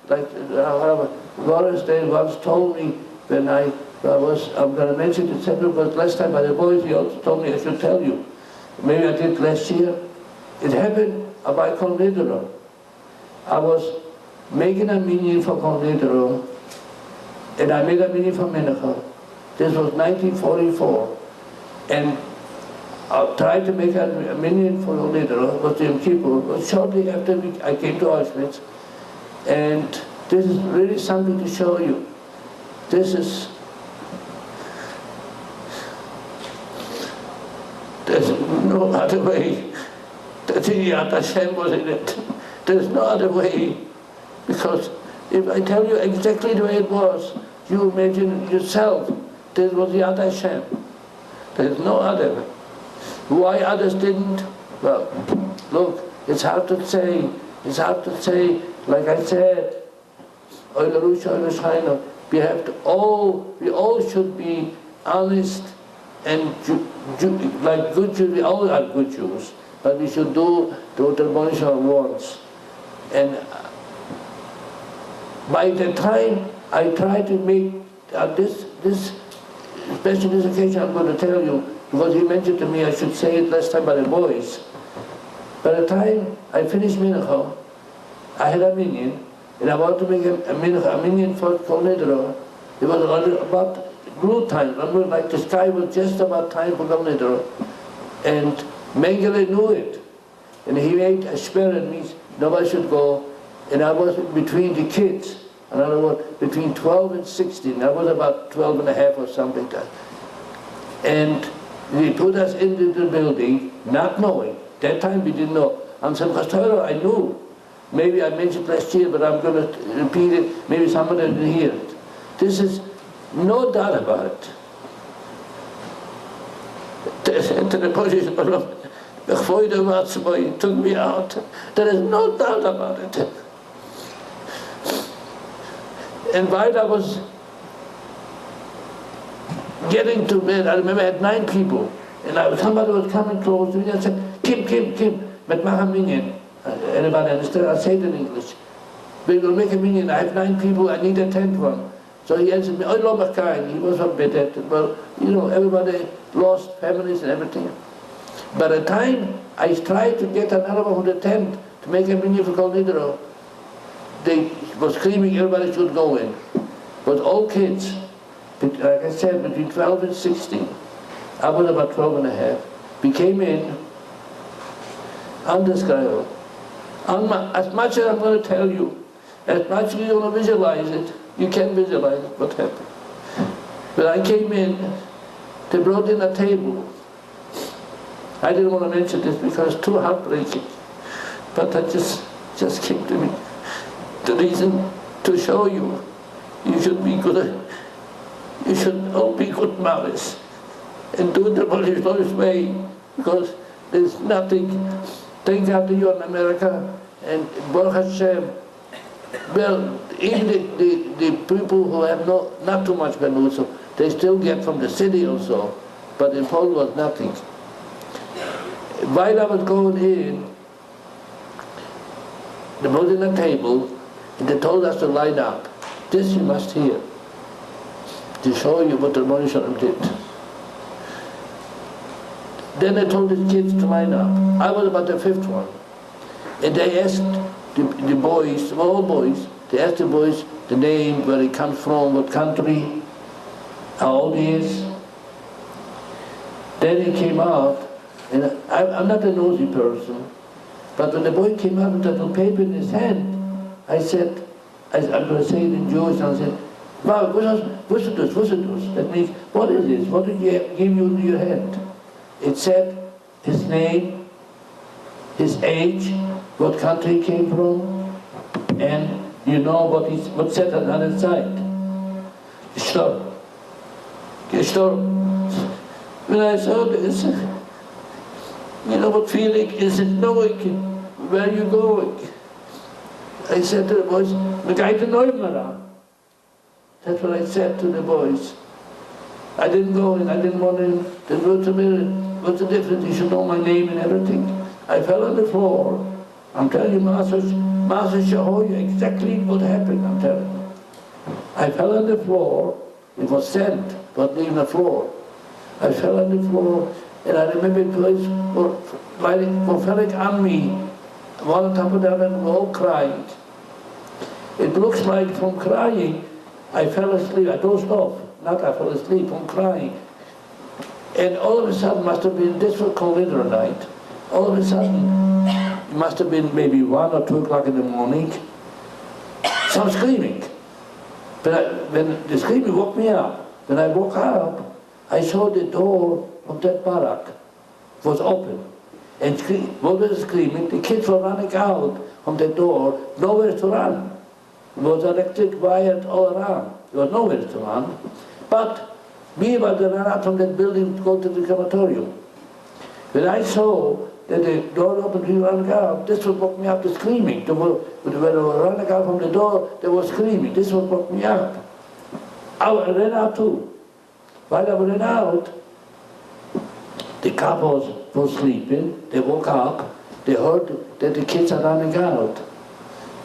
like Boris Day once told me when I'm going to mention it separately, but last time by the boys, he also told me I should tell you. Maybe I did last year. It happened by Kol Nidro. I was making a minyan for Kol Nidro, and I made a minyan for Menachem. This was 1944. And I tried to make a minyan for Kol Nidro, it was Yom Kippur, but shortly after I came to Auschwitz. And this is really something to show you. There's no other way. That Yad Hashem was in it. There's no other way. Because if I tell you exactly the way it was, you imagine yourself, this was Yad Hashem. There's no other way. Why others didn't? Well, look, it's hard to say. It's hard to say. Like I said, we all should be honest and like good Jews. We all are good Jews, but we should do what the Moshe wants. And by the time I try to make this, especially this occasion, I'm going to tell you, because he mentioned to me I should say it last time by the boys. By the time I finished Mincha, I had a minyan, and I wanted to make a minyan for Kol Nidro. It was about glue time. Remember, like the sky was just about time for Kol Nidro. And Mengele knew it. And he made a spirit, means nobody should go. And I was between the kids. In other words, between 12 and 16. I was about 12 and a half or something like that. And they put us into the building, not knowing. That time we didn't know. On Simchas Torah, I knew. Maybe I mentioned last year, but I'm going to repeat it. Maybe somebody didn't hear it. This is no doubt about it. The position took me out. There is no doubt about it. And while I was getting to bed, I remember I had 9 people. And somebody was coming close to me and said, Kim, met macha minyan. Anybody understand? I'll say it in English. We will make a minyan. I have 9 people, I need a 10th one. So he answered me, he was a bit, well, everybody lost families and everything. By the time I tried to get another one for the 10th to make a minyan for Kol Nidro, they were screaming everybody should go in. But all kids, like I said, between 12 and 16. I was about 12 and a half. We came in, undescribable. As much as I'm going to tell you, as much as you're going to visualize it, you can visualize it, what happened. When I came in, they brought in a table. I didn't want to mention this because it's too heartbreaking, but that just came to me. The reason to show you, you should be good, you should all be good mothers and do it the Polish way, because there's nothing. Thank God that you're in America, and Baruch Hashem, well, even the people who have not too much benutzo, they still get from the city also, but in Poland was nothing. While I was going in, they brought in a table, and they told us to line up. This you must hear, to show you what the Rebbeinu Shalom did. Then they told the kids to line up. I was about the fifth one. And they asked the boys, all boys, they asked the boys the name, where he comes from, what country, how old he is. Then he came out, and I'm not a nosy person, but when the boy came out with that little paper in his hand, I said, I'm going to say it in Jewish, and I said, wow, what's it? That means, what is this? What did he give you in your hand? It said his name, his age, what country he came from, and you know what said on the other side. Gestorben. When I saw this, you know what feeling is it knowing where you're going? I said to the boys, that's what I said to the boys. I didn't go in, I didn't want in. They wrote to me, what's the difference? You should know my name and everything. I fell on the floor. I'm telling you, Master show you exactly what happened, I'm telling you. I fell on the floor, it was sand, but not even the floor. I fell on the floor, and I remember it was falling on me, one on top of the other, and we all crying. It looks like from crying, I fell asleep, I dozed off. Not I fell asleep from crying. And all of a sudden, must have been, this was called winter night. All of a sudden, it must have been maybe 1 or 2 o'clock in the morning, some screaming. But when the screaming woke me up, when I woke up, I saw the door of that barrack was open. And what was screaming? The kids were running out from the door, nowhere to run. There was electric wires all around. There was nowhere to run. But we were to run out from that building to go to the crematorium. When I saw that the door opened, we ran out, this would woke me up to screaming. When they were running out from the door, they were screaming. This would woke me up. I ran out too. While I ran out, the couples were sleeping. They woke up. They heard that the kids are running out.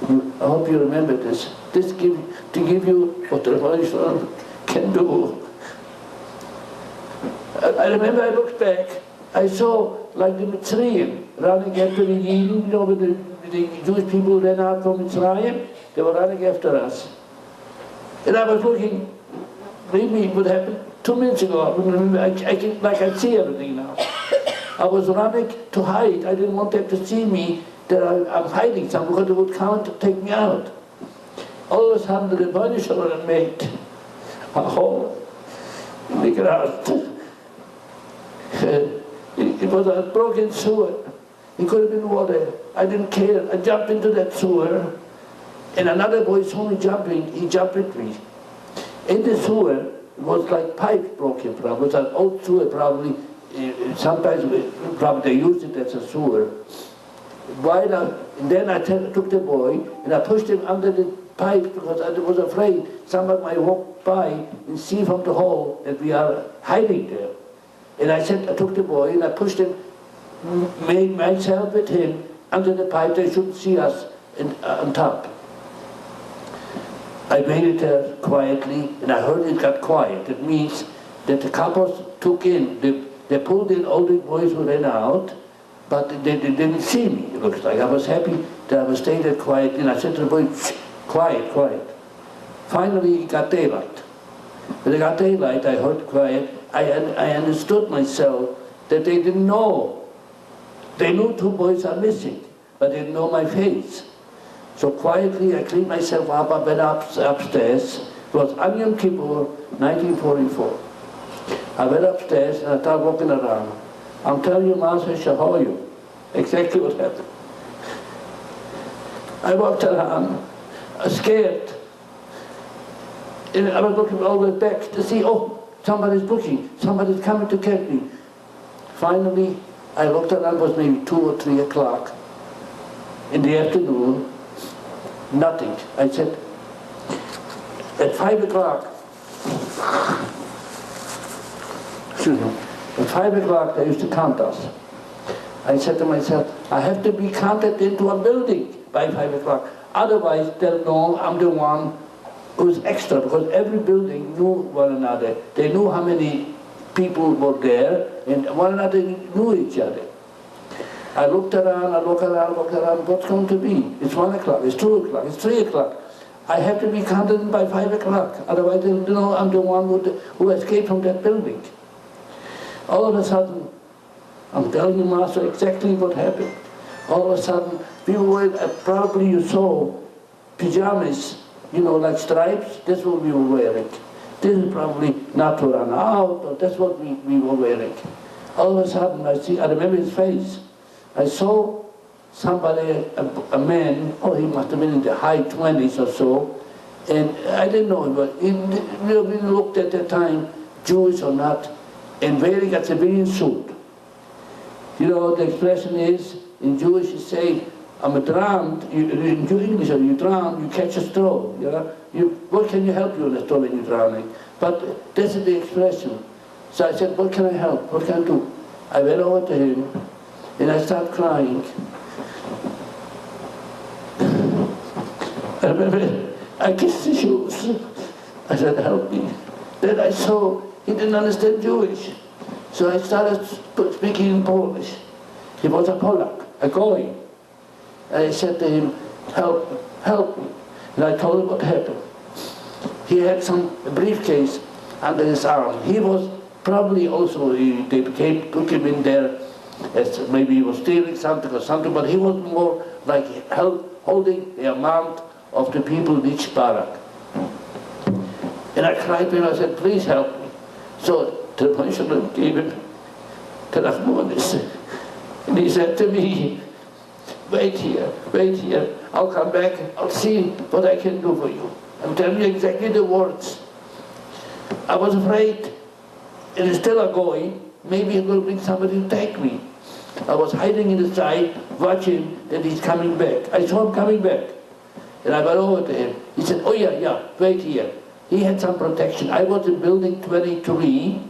I hope you remember this. This to give you what the Rebbeinu can do. I remember I looked back, I saw like the Mitzrayim running after the Yidden, you know, when the Jewish people ran out from Mitzrayim, they were running after us. And I was looking, maybe what happened 2 minutes ago, I remember, I see everything now. I was running to hide, I didn't want them to see me, that I'm hiding something, because they would come to take me out. All of a sudden, the Rebbeinu Shalom made a hole in the ground. It was a broken sewer. It could have been water. I didn't care. I jumped into that sewer, and another boy saw me jumping. He jumped with me. In the sewer, it was like pipes broken. It was an old sewer, probably. Sometimes probably they used it as a sewer. And then I took the boy and I pushed him under the pipe because I was afraid someone might walk by and see from the hole that we are hiding there. And I took the boy and I pushed him, made myself with him under the pipe. They shouldn't see us on top. I waited there quietly, and I heard it got quiet. It means that the couples took in, they pulled in all the boys who ran out, but they didn't see me, it looks like. I was happy that I was staying there quietly, and I said to the boy, quiet, quiet. Finally, it got daylight. When it got daylight, I heard quiet. I understood myself that they didn't know. They knew two boys are missing, but they didn't know my face. So quietly I cleaned myself up, I went upstairs. It was Yom Kippur, 1944. I went upstairs and I started walking around. I'm telling you, Master Shahoyu, exactly what happened. I walked around, scared. And I was looking all the way back to see, oh, somebody's looking, somebody's coming to get me. Finally, I looked around, it was maybe 2 or 3 o'clock in the afternoon, nothing. I said, at 5 o'clock, excuse me, at 5 o'clock they used to count us. I said to myself, I have to be counted into a building by 5 o'clock. Otherwise, they'll know I'm the one who's extra, because every building knew one another. They knew how many people were there, and one another knew each other. I looked around, looked around, what's going to be? It's 1 o'clock, it's 2 o'clock, it's 3 o'clock. I have to be counted in by 5 o'clock, otherwise they'll know I'm the one who escaped from that building. All of a sudden, I'm telling you, Master, exactly what happened. All of a sudden, people were, probably you saw pajamas, you know, like stripes, that's what we were wearing. This is probably not to run out, or that's what we were wearing. All of a sudden, I remember his face. I saw somebody, a man, oh, he must have been in the high 20s or so, and I didn't know him, but he really looked at that time, Jewish or not, and wearing a civilian suit. You know, the expression is, in Jewish you say, I'm drowned, in English, you drown, you catch a straw, you know? What can you help you in a straw when you're drowning? But this is the expression. So I said, what can I help? What can I do? I went over to him, and I started crying. I remember, I kissed his shoes. I said, help me. Then I saw he didn't understand Jewish. So I started speaking in Polish. He was a Polak, a Goy. And I said to him, help me. And I told him what happened. He had some briefcase under his arm. He was probably also, they took him in there as maybe he was stealing something or something, but he was more like holding the amount of the people in each barrack. And I cried to him, I said, please help me. So the Commissioner gave him Telefmonis. And he said to me, wait here, I'll come back, I'll see what I can do for you. I'm telling you exactly the words. I was afraid, it is still a going, maybe he will bring somebody to take me. I was hiding in the side, watching that he's coming back. I saw him coming back. And I went over to him. He said, oh yeah, wait here. He had some protection. I was in building 23.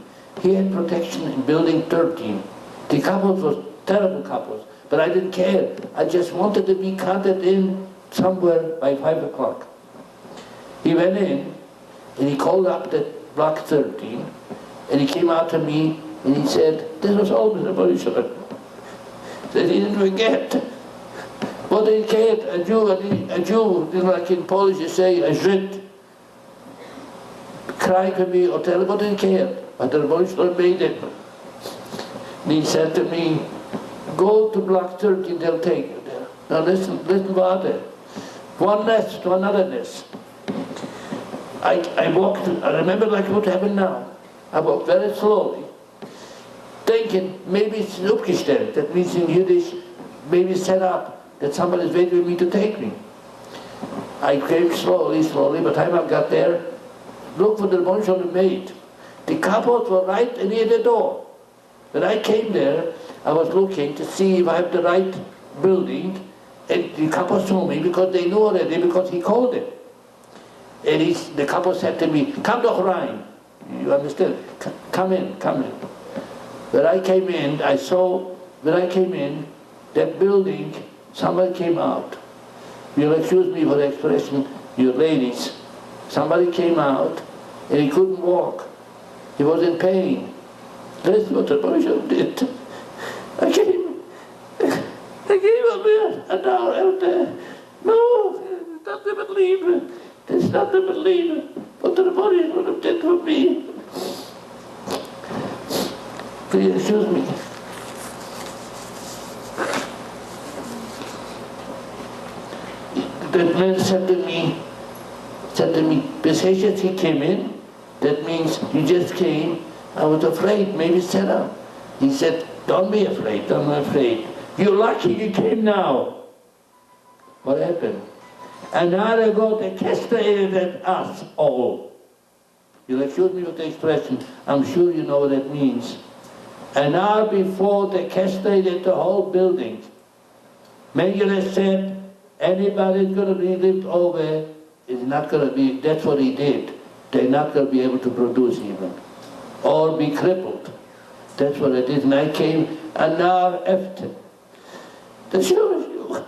He had protection in building 13. The couples were terrible couples, but I didn't care. I just wanted to be counted in somewhere by 5 o'clock. He went in, and he called up the block 13, and he came out to me, and he said, this was all Mr. Borisov. That he didn't forget. What did he get? A Jew, like in Polish you say, a Żyd, cry to me or tell him what did he care. But the Borisov made it. And he said to me, go to block 13, they'll take you there. Now listen about it. One nest to another nest. I walked, I remember like what happened now. I walked very slowly, thinking maybe it's aufgestellt, that means in Yiddish, maybe set up, that somebody's waiting for me to take me. I came slowly, by the time I got there, look what the Bonshon made. The cupboards were right near the door. When I came there, I was looking to see if I have the right building, and the couple saw me because they knew already, because he called it. And the couple said to me, come doch rein. You understand? Come in. When I came in, that building, somebody came out. You'll excuse me for the expression, you ladies. Somebody came out, and he couldn't walk. He was in pain. That's what the Borisov did. I came up there, an hour out there. No, it's not to believe. It's not to believe what the Borisov would have did for me. Please excuse me. That man said to me, besides he came in, that means you just came. I was afraid, maybe sit up. He said, don't be afraid, don't be afraid. You're lucky you came now. What happened? An hour ago they castrated us all. You'll excuse me with the expression, I'm sure you know what that means. An hour before they castrated the whole building. Mengele said, anybody who's going to be lived over is not going to be, that's what he did. They're not going to be able to produce even. Or be crippled. That's what it is. And I came an hour after. The shows you.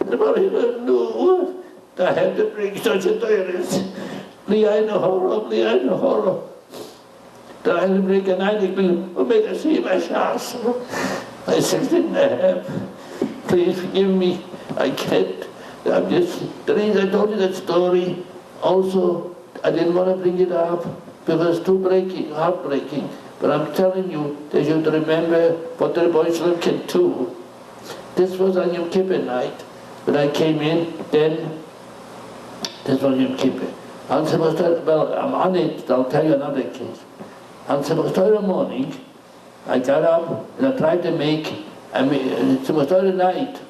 Nobody knew I had to bring such a toilet. Liane horror. That I had to bring an article who made us see my chance. I said, didn't have. Please forgive me. I can't. I'm just, the reason I told you that story, also, I didn't want to bring it up because it's too heartbreaking. But I'm telling you that you have to remember what the Rebbe can do. This was on Yom Kippur night. When I came in, then, this was Yom Kippur. Well, I'm on it, I'll tell you another case. On Thursday morning, I got up and I tried to make, Thursday night,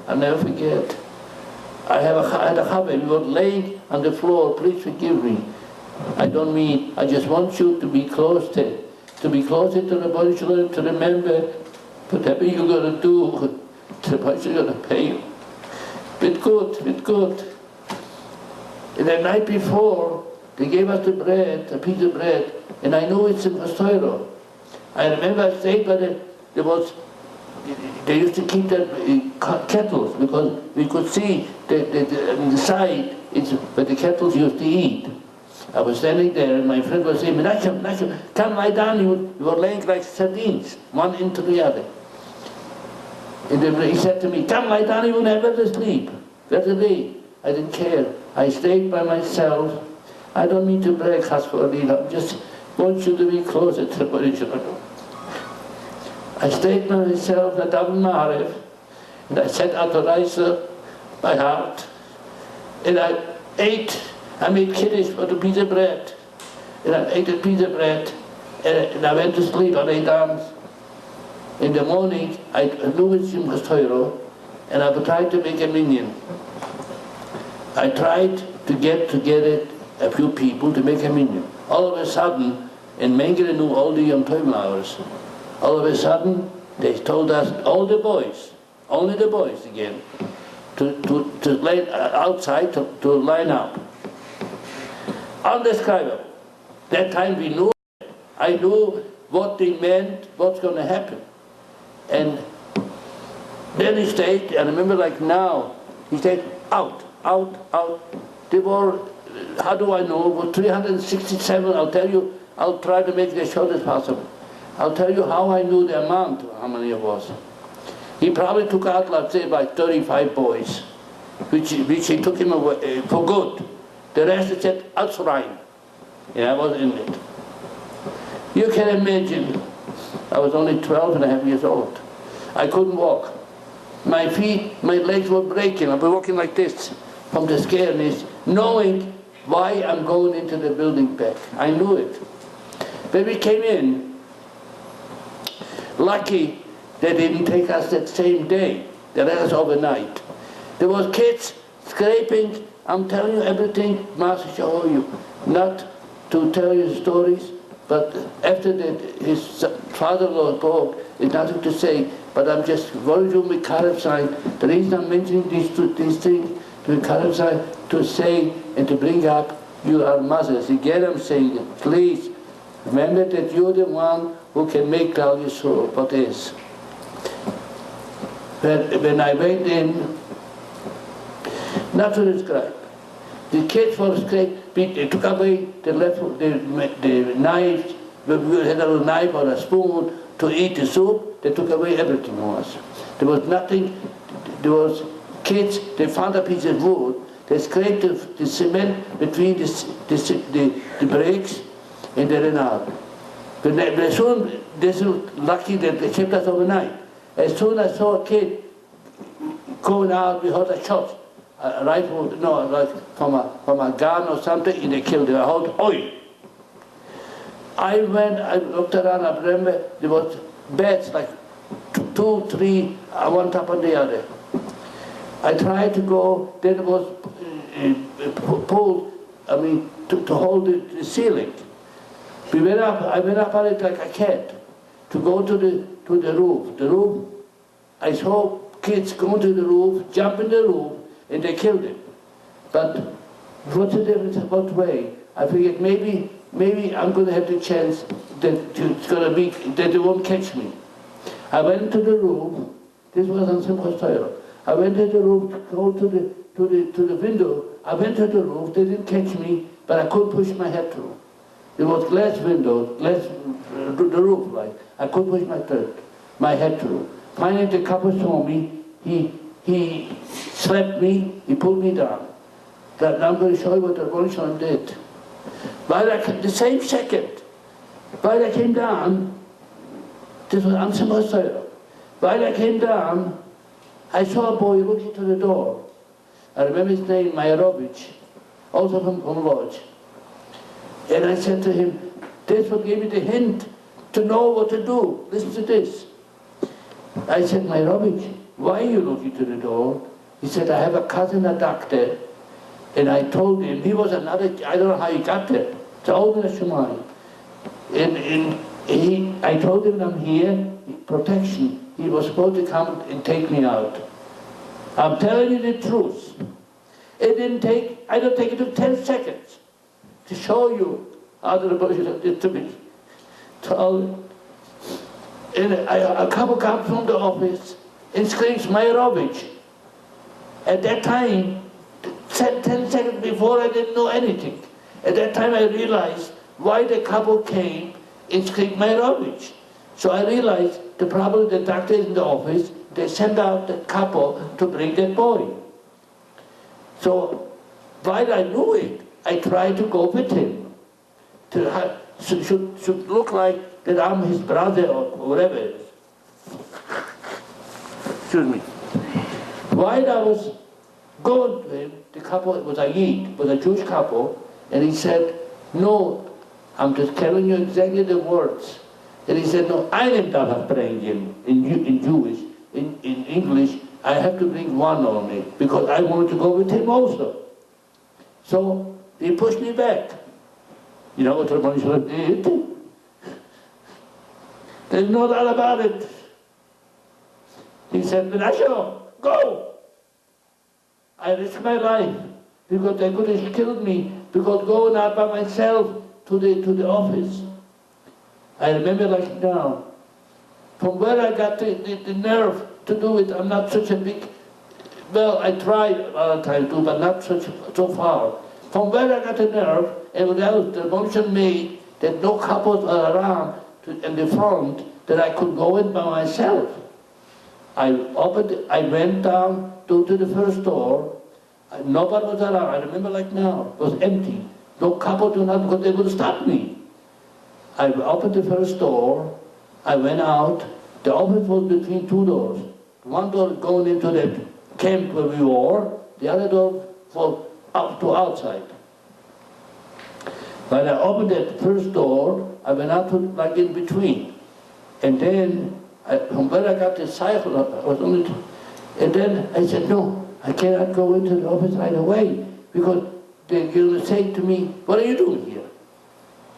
I'll never forget. I had a chabad, we were laying on the floor, please forgive me. I don't mean, I just want you to be closer to the Body Shalom, to remember whatever you're going to do, the Body Shalom is going to pay you. Bit good. And the night before, they gave us the bread, a piece of bread, and I knew it's in Pastor. I remember I stayed by they used to keep the kettles because we could see the side where the kettles used to eat. I was standing there and my friend was saying, Menachem, come lie down, you were laying like sardines, one into the other. And he said to me, come lie down, you will never sleep. That's the day. I didn't care. I stayed by myself. I don't mean to brag, I just want you to be closer to the original. I stayed by myself at Abu Ma'arif, and I said Autorizer, my heart, and I made kiddush for the piece of bread, and I ate a piece of bread, and I went to sleep, I lay down. In the morning, I knew it's Yom Kippur, and I tried to make a minyan. I tried to get together a few people to make a minyan. All of a sudden, and Mengele knew all the Yom Tov hours, all of a sudden, they told us, all the boys, only the boys again, to lay outside, to line up. Undescribable. That time we knew, I knew what they meant, what's going to happen. And then he stayed, I remember like now, he said, out. They were, how do I know, were 367, I'll tell you, I'll try to make it as short as possible. I'll tell you how I knew the amount, how many it was. He probably took out, let's say, about 35 boys, which he took him away for good. The rest he said, Asraim. Yeah, I was in it. You can imagine, I was only 12 and a half years old. I couldn't walk. My feet, my legs were breaking. I was walking like this from the scaredness, knowing why I'm going into the building back. I knew it. When we came in, lucky they didn't take us that same day. They let us overnight. There was kids scraping. I'm telling you everything, Master show you. Not to tell you stories, but after his father-in-law spoke, there's nothing to say. But I'm just going to make Karev sign. The reason I'm mentioning these things, to make Karev sign, to say and to bring up, you are mothers. Again I'm saying it. Please remember that you're the one who can make Klal Yisrael what is. But when I went in, not to describe, the kids were scraped, they took away the knives, we had a little knife or a spoon to eat the soup, they took away everything from us. There was nothing, there was kids, they found a piece of wood, they scraped the cement between the bricks, and they ran out. But soon, this was lucky that they kept us overnight. As soon as I saw a kid going out, we heard a shot, a rifle, no, like from a gun or something, and they killed him. I heard, oi! I looked around, I remember there was beds, like two, three, one top on the other. I tried to go, then it was pulled, to hold the ceiling. I went up on it like a cat to go to the roof. The roof, I saw kids go to the roof, jump in the roof, and they killed him. But what's the difference about way? I figured maybe I'm going to have the chance that they won't catch me. I went to the roof. This was on Simchas Torah. I went to the roof to go to the window. I went to the roof. They didn't catch me, but I couldn't push my head through. There was glass window, the roof light. I couldn't push my head through. Finally, the couple saw me. He slapped me. He pulled me down. That I'm going to show you what the Rebbeinu did. The same second, while I came down, this was on Simchas Torah. While I came down, I saw a boy looking to the door. I remember his name, Mayarovich, also from Lodz. And I said to him, this what gave me the hint to know what to do. Listen to this. I said, Mayarovich, why are you looking to the door? He said, I have a cousin, a doctor. And I told him, he was another, I don't know how he got there. It's older than Shemai. And I told him I'm here, protection. He was supposed to come and take me out. I'm telling you the truth. It didn't take, I don't think it took 10 seconds to show you how the Rebbeinu did to me. And a couple comes from the office and screams, Mayarovich. At that time, 10 seconds before, I didn't know anything. At that time, I realized why the couple came and screamed Mayarovich. So I realized the problem, the doctor is in the office, they sent out the couple to bring that boy. So while I knew it, I tried to go with him. Should look like that I'm his brother or whatever it is. Excuse me. While I was going to him, the couple, it was a Yid, was a Jewish couple, and he said, no, I'm just telling you exactly the words. And he said, no, einem darf ich bringen in Jewish, in English, I have to bring one only, because I wanted to go with him also. So he pushed me back. You know what the Rebbeinu did? There's no doubt about it. He said, Menashe, go! I risked my life, because they could have killed me, because going out by myself to the office. I remember like now, from where I got the nerve to do it, I'm not such a big, well, I tried a time to, but not so far. From where I got the nerve, and without the motion made that no couples are around in the front, that I could go in by myself. I went down to the first door. Nobody was around. I remember like now, it was empty. No couple do not, because they would stop me. I opened the first door. I went out. The office was between two doors. One door going into the camp where we were. The other door was out to outside. When I opened that first door, I went out to like in between. And then, from where I got the cycle, I was only, and then I said, no, I cannot go into the office right away, because they're going to say to me, what are you doing here?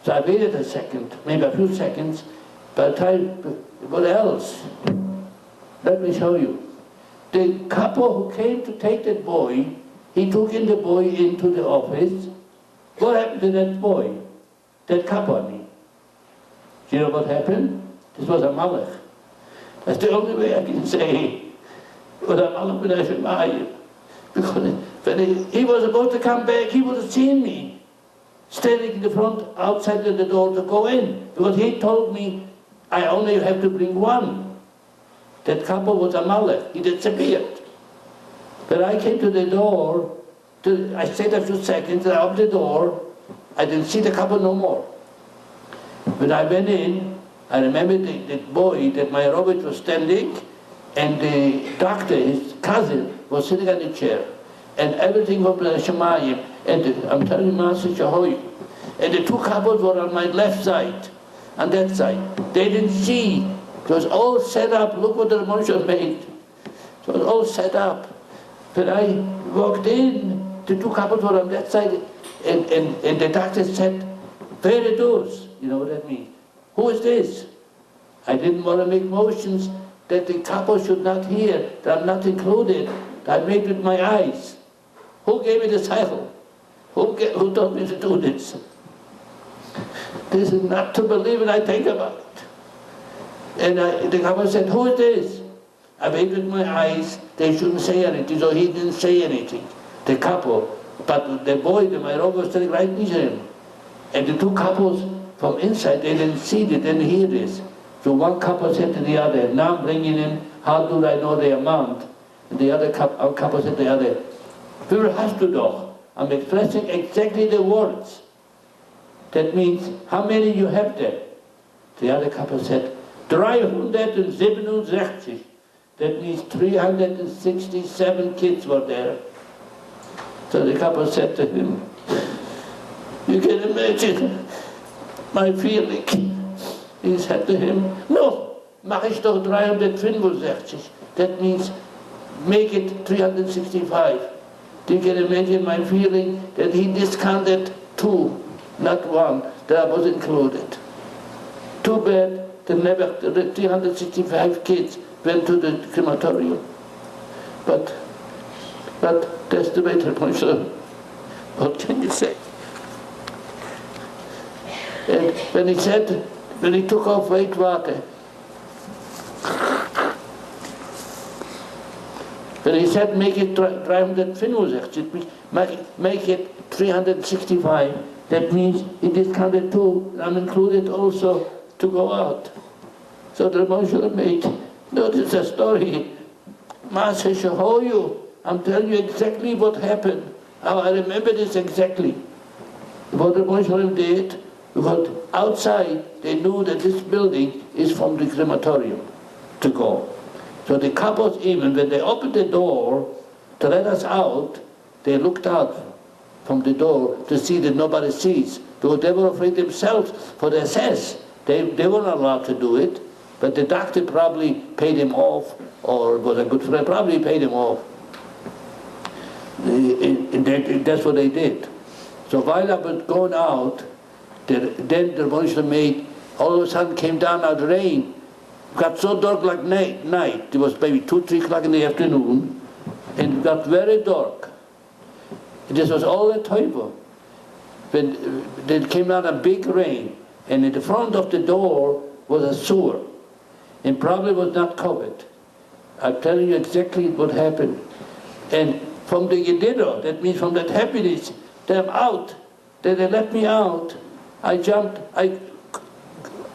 So I waited a second, maybe a few seconds. By the time, what else? Let me show you. The couple who came to take that boy, he took in the boy into the office. What happened to that boy? That couple, I mean. Do you know what happened? This was a malach. That's the only way I can say it was a malach with Hashemayim. Because when he was about to come back, he would have seen me standing in the front, outside of the door to go in. Because he told me, I only have to bring one. That couple was a malach. He disappeared. But I came to the door, I stayed a few seconds, I opened the door, I didn't see the couple no more. When I went in, I remember the boy that my Robert was standing, and the doctor, his cousin, was sitting on the chair. And everything was like Shemayim. And I'm telling you, Master Shahoy. And the two couples were on my left side, on that side. They didn't see. It was all set up. Look what the Moshe made. It was all set up. When I walked in, the two couples were on that side, and the doctor said, "Very doors." You know what that means? Who is this? I didn't want to make motions that the couple should not hear, that I'm not included. I made with my eyes. Who gave me the title? Who told me to do this? This is not to believe it, I think about it. And the couple said, "Who is this?" I made with my eyes. They shouldn't say anything, so he didn't say anything. The couple. But the boy, my Rob, was sitting right near him. And the two couples from inside, they didn't see it, they didn't hear this. So one couple said to the other, "Now I'm bringing in, how do I know the amount?" And the other couple said to the other, "Wie hast du doch?" I'm expressing exactly the words. That means, how many you have there? The other couple said, 367. That means 367 kids were there. So the couple said to him, "You can imagine my feeling." He said to him, "No, mach ich doch 365. That means make it 365. You can imagine my feeling that he discounted two, not one, that I was included. Too bad the 365 kids went to the crematorium. But that's the way to point. What can you say? And when he took off weight water, when he said make it 365, make it 365, that means he discounted two, I'm included also to go out. So the Moshe made, notice the story, Master Shahoyu, I'm telling you exactly what happened. How I remember this exactly. What the Moshe did, because outside they knew that this building is from the crematorium to go. So the couples, even when they opened the door to let us out, they looked out from the door to see that nobody sees. Because they were afraid themselves for the SS. They weren't allowed to do it, but the doctor probably paid him off, or was a good friend, probably paid him off. That's what they did. So while I was going out, then the Moshe made, all of a sudden came down out rain. Got so dark like night. It was maybe 2, 3 o'clock in the afternoon, and it got very dark. This was all a toivo. When there came out a big rain, and in the front of the door was a sewer, and probably was not covered. I'm telling you exactly what happened. And from the Yediddo, that means from that happiness, that I'm out, that they let me out, I jumped,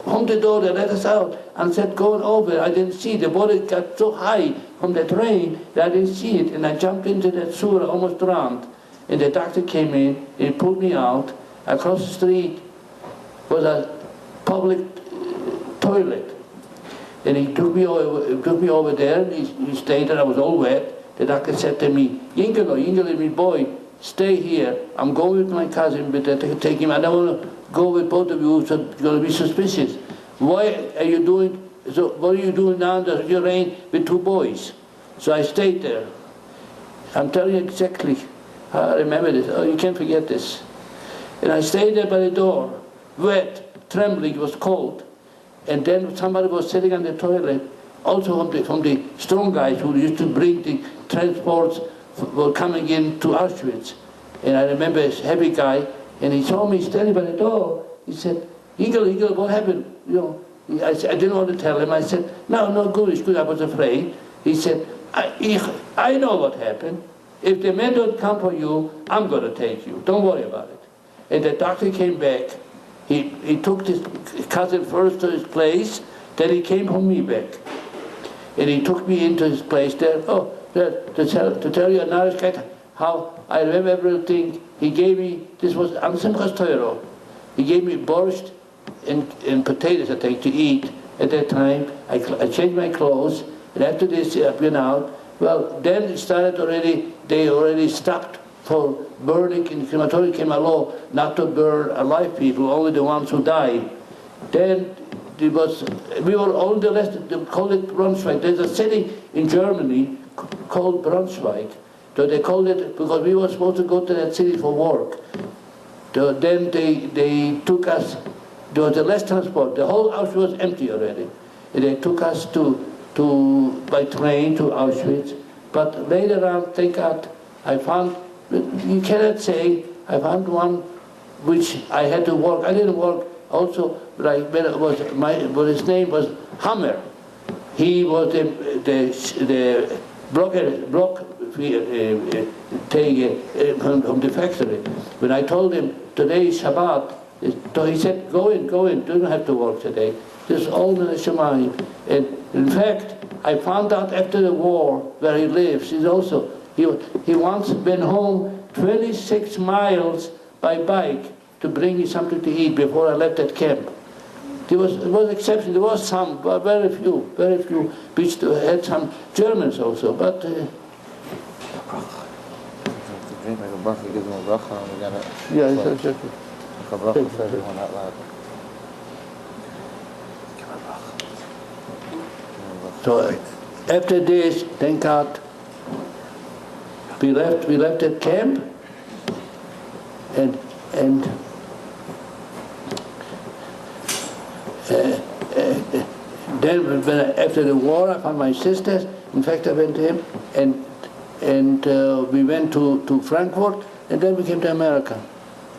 from the door, they let us out, and said, going over, I didn't see, the water got so high from that rain that I didn't see it, and I jumped into that sewer, almost drowned. And the doctor came in, he pulled me out. Across the street was a public toilet. And he took me over there, and he stayed there, I was all wet. The doctor said to me, Yingelo, my boy, stay here. I'm going with my cousin, but take him. I don't want to go with both of you, so it's going to be suspicious. Why are you doing, so what are you doing now in the rain with 2 boys? So I stayed there. I'm telling you exactly how I remember this. Oh, you can't forget this. And I stayed there by the door, wet, trembling, it was cold. And then somebody was sitting on the toilet, also from the strong guys who used to bring the transports, were coming in to Auschwitz. And I remember a heavy guy, and he saw me standing by the door. He said, Eagle, what happened? You know, I didn't want to tell him. I said, no, good, it's good. I was afraid. He said, I know what happened. If the men don't come for you, I'm going to take you. Don't worry about it. And the doctor came back. He took his cousin first to his place, then he came for me back. And he took me into his place there. Oh, to tell you another how I remember everything. He gave me, this was on Simchas Torah. He gave me borscht, and potatoes, I think, to eat at that time. I changed my clothes, and after this, I've been out. Well, then it started already, they already stopped for burning. In the crematorium came a law not to burn alive people, only the ones who died. Then we were all the rest, they called it Braunschweig. There's a city in Germany called Braunschweig. So they called it because we were supposed to go to that city for work. So then they took us, there was less transport. The whole Auschwitz was empty already. And they took us by train to Auschwitz. But later on, thank God, I found, you cannot say, I found one which I had to work. I didn't work also, but his name was Hammer. He was the block taker from the factory. When I told him today is Shabbat, he said, go in, don't have to work today. This is all in the Shemayim. And in fact, I found out after the war where he lives. He once been home 26 miles by bike to bring me something to eat before I left that camp. It was exception. There was some, but very few, which had some Germans also. But Drink like a bracha, he gives him a bracha, and we gotta. yeah, it's just like a bracha for everyone out loud. so. After this, thank God, we left that camp, and then after the war, I found my sisters. In fact, I went to him, and we went to Frankfurt, and then we came to America.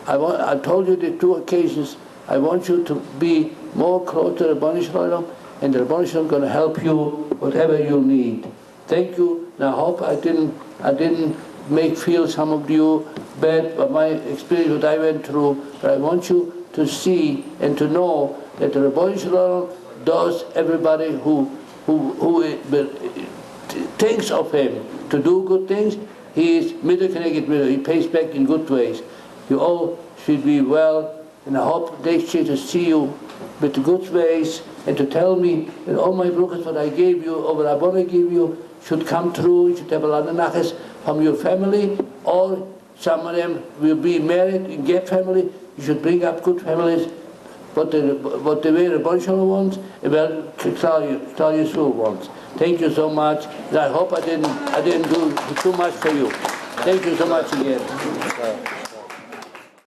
I told you the two occasions. I want you to be more close to the Ribono Shel Olam, and the Ribono Shel Olam is going to help you whatever you need. Thank you. Now, I hope I didn't make feel some of you bad by my experience what I went through, but I want you to see and to know that the Ribono Shel Olam does everybody who thinks of him to do good things. He is middle connected middle. He pays back in good ways. You all should be well, and I hope next year to see you with the good ways and to tell me that all my brachas what I gave you or what I want to give you should come true. You should have a lot of nachas from your family, or some of them will be married and get family. You should bring up good families. What the way the Ribono Shel Olam wants, and well, Klal Yisrael wants. Thank you so much. And I hope I didn't do too much for you. Thank you so much again.